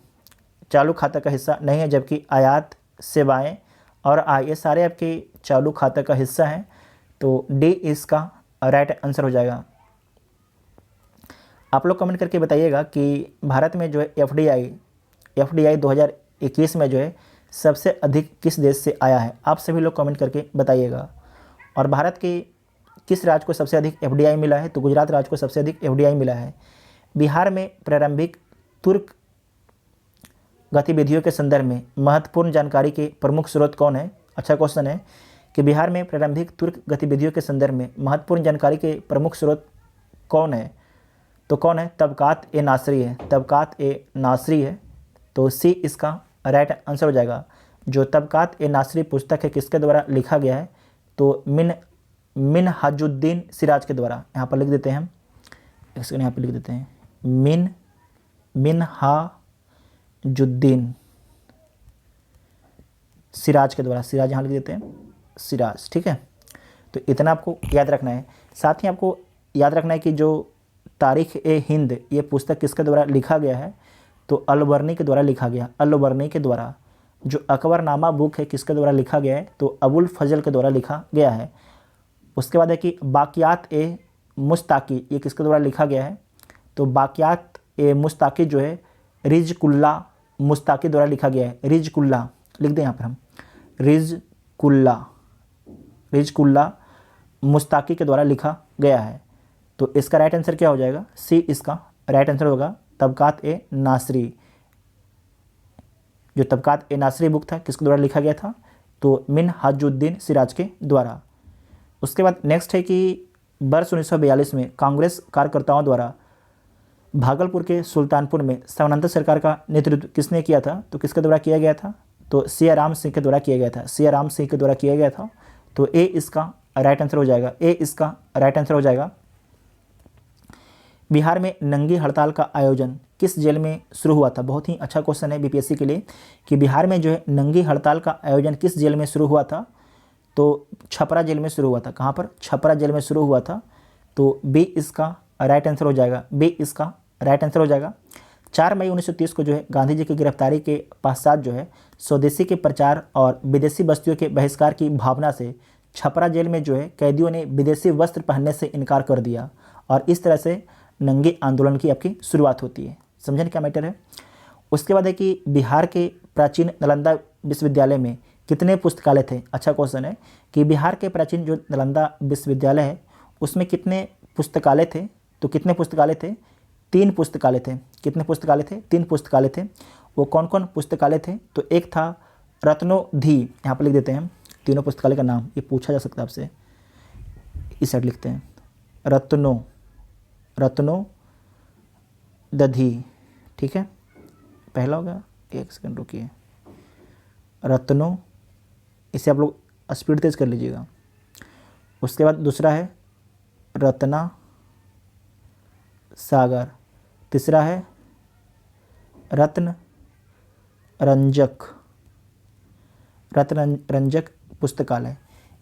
चालू खाता का हिस्सा नहीं है, जबकि आयात, सेवाएं और आय ये सारे आपके चालू खाता का हिस्सा हैं। तो डी इसका राइट आंसर हो जाएगा। आप लोग कमेंट करके बताइएगा कि भारत में जो है एफडीआई 2021 में जो है सबसे अधिक किस देश से आया है। आप सभी लोग कमेंट करके बताइएगा। और भारत के किस राज्य को सबसे अधिक एफडीआई मिला है, तो गुजरात राज्य को सबसे अधिक एफडीआई मिला है। बिहार में प्रारंभिक तुर्क गतिविधियों के संदर्भ में महत्वपूर्ण जानकारी के प्रमुख स्रोत कौन है। अच्छा क्वेश्चन है कि बिहार में प्रारंभिक तुर्क गतिविधियों के संदर्भ में महत्वपूर्ण जानकारी के प्रमुख स्रोत कौन है, तो कौन है, तबकात ए नासरी है, तबकात ए नासरी है। तो सी इसका राइट आंसर हो जाएगा। जो तबकात ए नासरी पुस्तक है किसके द्वारा लिखा गया है, तो मिनहाजुद्दीन सिराज के द्वारा। यहाँ पर लिख देते हैं हम, एक सेकंड यहाँ पर लिख देते हैं, मिनहाजुद्दीन सिराज के द्वारा, सिराज यहाँ लिख देते हैं, सिराज। ठीक है, तो इतना आपको याद रखना है। साथ ही आपको याद रखना है कि जो तारीख ए हिंद ये पुस्तक किसके द्वारा लिखा गया है, तो अलबर्नी के द्वारा लिखा गया, अलबर्नी के द्वारा। जो अकबरनामा बुक है किसके द्वारा लिखा गया है, तो अबुल फजल के द्वारा लिखा गया है। उसके बाद है कि बाकियात ए मुस्ताकी ये किसके द्वारा लिखा गया है, तो बाकियात ए मुस्ताकी जो है रिजकुल्ला मुस्ताकी द्वारा लिखा गया है। रिजकुल्ला लिख दें यहाँ पर हम, रिजकुल्ला मुस्ताकी के द्वारा लिखा गया है। तो इसका राइट आंसर क्या हो जाएगा, सी इसका राइट आंसर होगा, तबकात ए नासरी। जो तबकात ए नासरी बुक था किसके द्वारा लिखा गया था, तो मिनहाजुद्दीन सिराज के द्वारा। उसके बाद नेक्स्ट है कि वर्ष 1942 में कांग्रेस कार्यकर्ताओं द्वारा भागलपुर के सुल्तानपुर में समानांतर सरकार का नेतृत्व किसने किया था, तो किसके द्वारा किया गया था, तो सिया राम सिंह के द्वारा किया गया था, सिया राम सिंह के द्वारा किया गया था। तो ए इसका राइट आंसर हो जाएगा, ए इसका राइट आंसर हो जाएगा। बिहार में नंगी हड़ताल का आयोजन किस जेल में शुरू हुआ था। बहुत ही अच्छा क्वेश्चन है बीपीएससी के लिए कि बिहार में जो है नंगी हड़ताल का आयोजन किस जेल में शुरू हुआ था, तो छपरा जेल में शुरू हुआ था। कहाँ पर, छपरा जेल में शुरू हुआ था। तो बी इसका राइट आंसर हो जाएगा, बी इसका राइट आंसर हो जाएगा। 4 मई 1930 को जो है गांधी जी की गिरफ्तारी के पश्चात जो है स्वदेशी के प्रचार और विदेशी वस्तुओं के बहिष्कार की भावना से छपरा जेल में जो है कैदियों ने विदेशी वस्त्र पहनने से इनकार कर दिया और इस तरह से नंगे आंदोलन की आपकी शुरुआत होती है। समझने का मैटर है। उसके बाद है कि बिहार के प्राचीन नालंदा विश्वविद्यालय में कितने पुस्तकालय थे। अच्छा क्वेश्चन है कि बिहार के प्राचीन जो नालंदा विश्वविद्यालय है उसमें कितने पुस्तकालय थे, तो कितने पुस्तकालय थे, 3 पुस्तकालय थे। कितने पुस्तकालय थे, 3 पुस्तकालय थे। वो कौन कौन पुस्तकालय थे, तो एक था रत्नोधी, यहाँ पर लिख देते हैं हम तीनों पुस्तकालय का नाम, ये पूछा जा सकता है आपसे, इस साइड लिखते हैं, रत्नो दधी। ठीक है, पहला होगा, एक सेकंड रुकिए, रत्नो, इसे आप लोग स्पीड तेज कर लीजिएगा। उसके बाद दूसरा है रत्ना सागर, तीसरा है रत्न रंजक पुस्तकालय।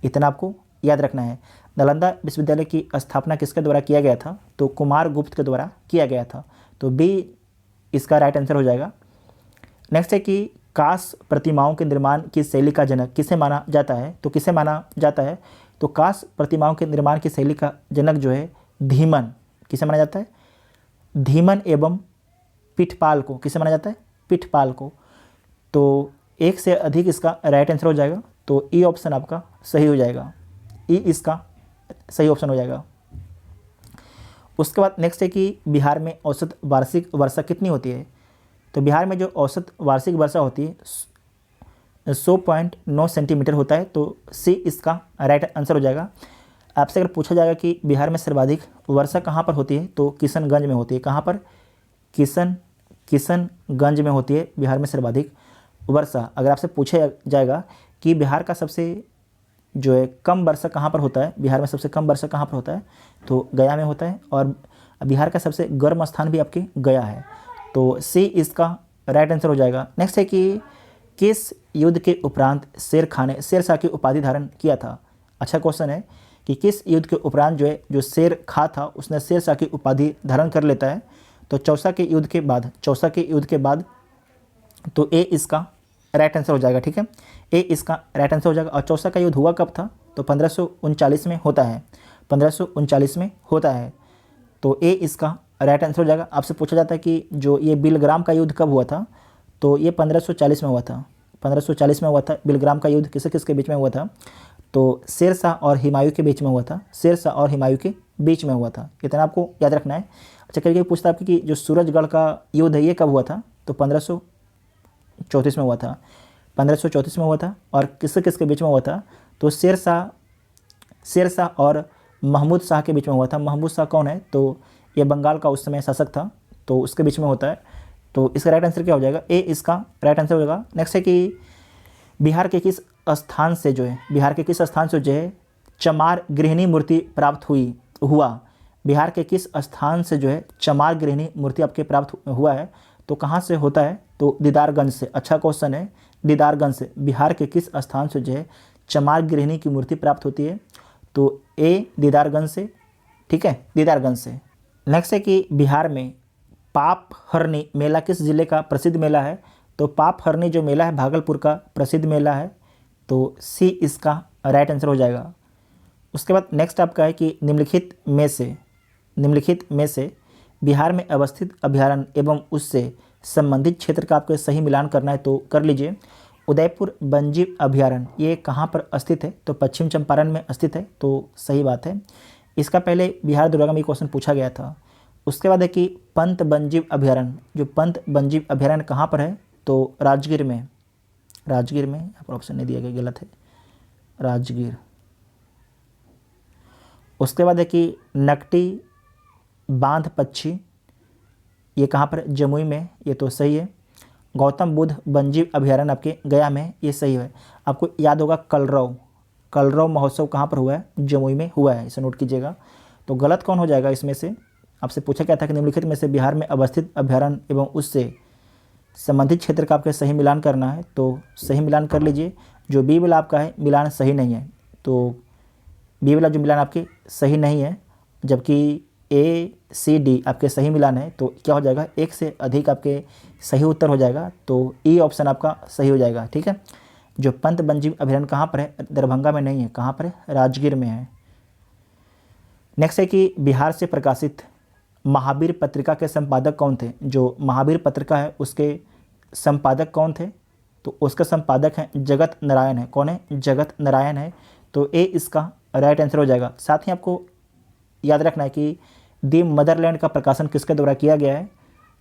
इतना आपको याद रखना है। नालंदा विश्वविद्यालय की स्थापना किसके द्वारा किया गया था, तो कुमार गुप्त के द्वारा किया गया था। तो बी इसका राइट आंसर हो जाएगा। नेक्स्ट है कि कांस प्रतिमाओं के निर्माण की शैली का जनक किसे माना जाता है, तो किसे माना जाता है, तो कांस प्रतिमाओं के निर्माण की शैली का जनक जो है धीमन, किसे माना जाता है, धीमन एवं पिठपाल को। किसे माना जाता है, पिठपाल को। तो एक से अधिक इसका राइट आंसर हो जाएगा। तो ई ऑप्शन आपका सही हो जाएगा, ई इसका सही ऑप्शन हो जाएगा। उसके बाद नेक्स्ट है कि बिहार में औसत वार्षिक वर्षा कितनी होती है। तो बिहार में जो औसत वार्षिक वर्षा होती है 100.9 सेंटीमीटर होता है। तो सी इसका राइट आंसर हो जाएगा। आपसे अगर पूछा जाएगा कि बिहार में सर्वाधिक वर्षा कहाँ पर होती है, तो किशनगंज में होती है। कहाँ पर, किशनगंज में होती है बिहार में सर्वाधिक वर्षा। अगर आपसे पूछा जाएगा कि बिहार का सबसे जो है कम वर्षा कहाँ पर होता है, बिहार में सबसे कम वर्षा कहाँ पर होता है, तो गया में होता है। और बिहार का सबसे गर्म स्थान भी आपके गया है, तो सी इसका राइट आंसर हो जाएगा। नेक्स्ट है कि किस युद्ध के उपरांत शेर खान ने शेरशाह की उपाधि धारण किया था। अच्छा क्वेश्चन है कि किस युद्ध के उपरांत जो है जो शेर खा था उसने शेरशाह की उपाधि धारण कर लेता है, तो चौसा के युद्ध के बाद, तो ए इसका राइट आंसर हो जाएगा। ठीक है, ए इसका राइट आंसर हो जाएगा। और चौसा का युद्ध हुआ कब था, तो 1539 में होता है, 1539 में होता है, तो ए इसका राइट आंसर हो जाएगा। आपसे पूछा जाता है कि जो ये बिलग्राम का युद्ध कब हुआ था, तो ये 1540 में हुआ था, 1540 में हुआ था। बिलग्राम का युद्ध किसके किसके बीच में हुआ था, तो शेरशाह और हुमायूं के बीच में हुआ था, शेरशाह और हुमायूं के बीच में हुआ था। इतना आपको याद रखना है। अच्छा, कभी कभी पूछता है आपकी कि जो सूरजगढ़ का युद्ध है ये कब हुआ था, तो 1534 में हुआ था, 1534 में हुआ था। और किसके किसके बीच में हुआ था, तो शेरशाह और महमूद शाह के बीच में हुआ था। महमूद शाह कौन है, तो ये बंगाल का उस समय शासक था, तो उसके बीच में होता है। तो इसका राइट आंसर क्या हो जाएगा, ए इसका राइट आंसर हो जाएगा। नेक्स्ट है कि बिहार के किस स्थान से जो है चमार गृहिणी मूर्ति प्राप्त हुआ। बिहार के किस स्थान से जो है चमार गृहिणी मूर्ति आपके प्राप्त हुआ है, तो कहाँ से होता है, तो दीदारगंज से। अच्छा क्वेश्चन है, दीदारगंज से। बिहार के किस स्थान से जो है चमार गृहिणी की मूर्ति प्राप्त होती है, तो ए दीदारगंज से। ठीक है, दीदारगंज से। नेक्स्ट है कि बिहार में पापहरनी मेला किस जिले का प्रसिद्ध मेला है, तो पापहरनी जो मेला है भागलपुर का प्रसिद्ध मेला है, तो सी इसका राइट आंसर हो जाएगा। उसके बाद नेक्स्ट आपका है कि निम्नलिखित में से बिहार में अवस्थित अभयारण्य एवं उससे संबंधित क्षेत्र का आपको सही मिलान करना है, तो कर लीजिए। उदयपुर वन्यजीव अभयारण्य ये कहाँ पर स्थित है, तो पश्चिम चंपारण में स्थित है, तो सही बात है। इसका पहले बिहार दरोगा में क्वेश्चन पूछा गया था। उसके बाद है कि पंत वन्यजीव अभयारण्य कहाँ पर है, तो राजगीर में। यहाँ पर ऑप्शन नहीं दिया गया, गलत है, राजगीर। उसके बाद है कि नकटी बांध पक्षी ये कहाँ पर, जमुई में, ये तो सही है। गौतम बुद्ध वन्यजीव अभयारण्य आपके गया में, ये सही है। आपको याद होगा कलरव महोत्सव कहाँ पर हुआ है, जमुई में हुआ है, इसे नोट कीजिएगा। तो गलत कौन हो जाएगा इसमें से, आपसे पूछा गया था कि निम्नलिखित में से बिहार में अवस्थित अभयारण्य एवं उससे संबंधित क्षेत्र का आपको सही मिलान करना है, तो सही मिलान कर लीजिए। जो बी वाला आपका है मिलान सही नहीं है, तो बी वाला जो मिलान आपके सही नहीं है, जबकि ए सी डी आपके सही मिलान है, तो क्या हो जाएगा, एक से अधिक आपके सही उत्तर हो जाएगा, तो ई ऑप्शन आपका सही हो जाएगा। ठीक है, जो पंत वन्यजीव अभयारण्य कहाँ पर है, दरभंगा में नहीं है, कहाँ पर है, राजगीर में है। नेक्स्ट है कि बिहार से प्रकाशित महावीर पत्रिका के संपादक कौन थे। जो महावीर पत्रिका है उसके संपादक कौन थे, तो उसका संपादक है जगत नारायण है। कौन है, जगत नारायण है, तो ए इसका राइट आंसर हो जाएगा। साथ ही आपको याद रखना है कि दी मदरलैंड का प्रकाशन किसके द्वारा किया गया है,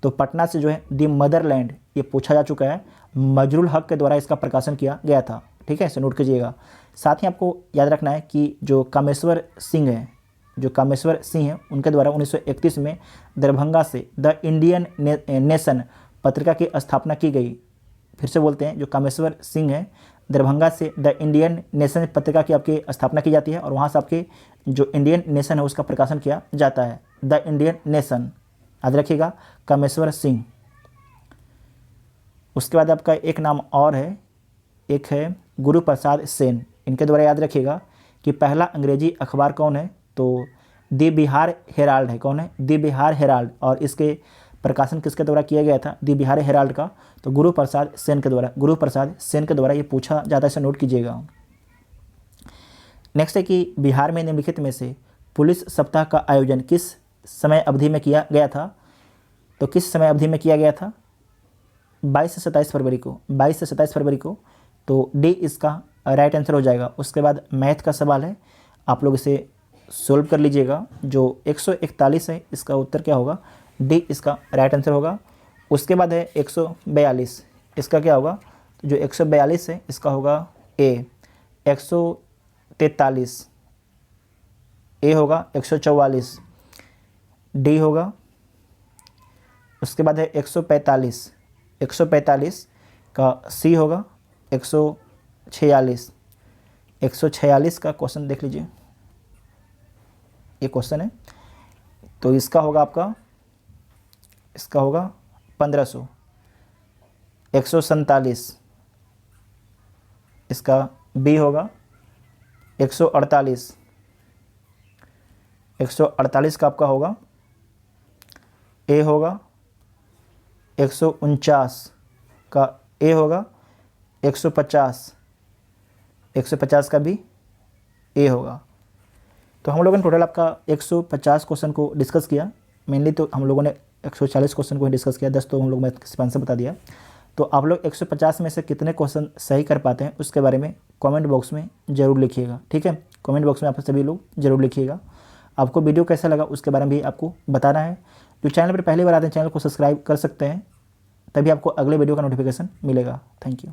तो पटना से जो है दी मदरलैंड ये पूछा जा चुका है, मजरुल हक के द्वारा इसका प्रकाशन किया गया था। ठीक है, इसे नोट कीजिएगा। साथ ही आपको याद रखना है कि जो कामेश्वर सिंह है उनके द्वारा 1931 में दरभंगा से द इंडियन नेशन पत्रिका की स्थापना की गई। फिर से बोलते हैं, जो कामेश्वर सिंह है दरभंगा से द इंडियन नेशन पत्रिका की आपकी स्थापना की जाती है, और वहाँ से आपके जो इंडियन नेशन है उसका प्रकाशन किया जाता है, द इंडियन नेशन। याद रखिएगा, कामेश्वर सिंह। उसके बाद आपका एक नाम और है, एक है गुरु प्रसाद सेन। इनके द्वारा याद रखिएगा कि पहला अंग्रेजी अखबार कौन है, तो दी बिहार हेराल्ड है। कौन है, दी बिहार हेराल्ड। और इसके प्रकाशन किसके द्वारा किया गया था, दी बिहार हेराल्ड का, तो गुरु प्रसाद सेन के द्वारा ये पूछा जाता है, इसे नोट कीजिएगा। नेक्स्ट है कि बिहार में निम्नलिखित में से पुलिस सप्ताह का आयोजन किस समय अवधि में किया गया था, तो किस समय अवधि में किया गया था, 22 से 27 फरवरी को, तो डी इसका राइट आंसर हो जाएगा। उसके बाद मैथ का सवाल है, आप लोग इसे सोल्व कर लीजिएगा। जो 141 है इसका उत्तर क्या होगा, डी इसका राइट आंसर होगा। उसके बाद है 142, इसका क्या होगा, तो जो 142 है इसका होगा ए। 143 ए होगा, 144 डी होगा। उसके बाद है 145, 145 का सी होगा 146, 146 का क्वेश्चन देख लीजिए, ये क्वेश्चन है। तो इसका होगा आपका, इसका होगा 1500, 147 इसका बी होगा, 148, 148 का आपका होगा ए होगा, 149 का ए होगा, 150, 150 का भी ए होगा। तो हम लोगों ने टोटल आपका 150 क्वेश्चन को डिस्कस किया। मेनली तो हम लोगों ने 140 क्वेश्चन को ही डिस्कस किया, 10 तो हम लोग मैं सिर्फ आंसर बता दिया। तो आप लोग 150 में से कितने क्वेश्चन सही कर पाते हैं उसके बारे में कमेंट बॉक्स में ज़रूर लिखिएगा, ठीक है। कमेंट बॉक्स में आप सभी लोग ज़रूर लिखिएगा। आपको वीडियो कैसा लगा उसके बारे में भी आपको बताना है। जो चैनल पर पहली बार आते हैं चैनल को सब्सक्राइब कर सकते हैं, तभी आपको अगले वीडियो का नोटिफिकेशन मिलेगा। Thank you.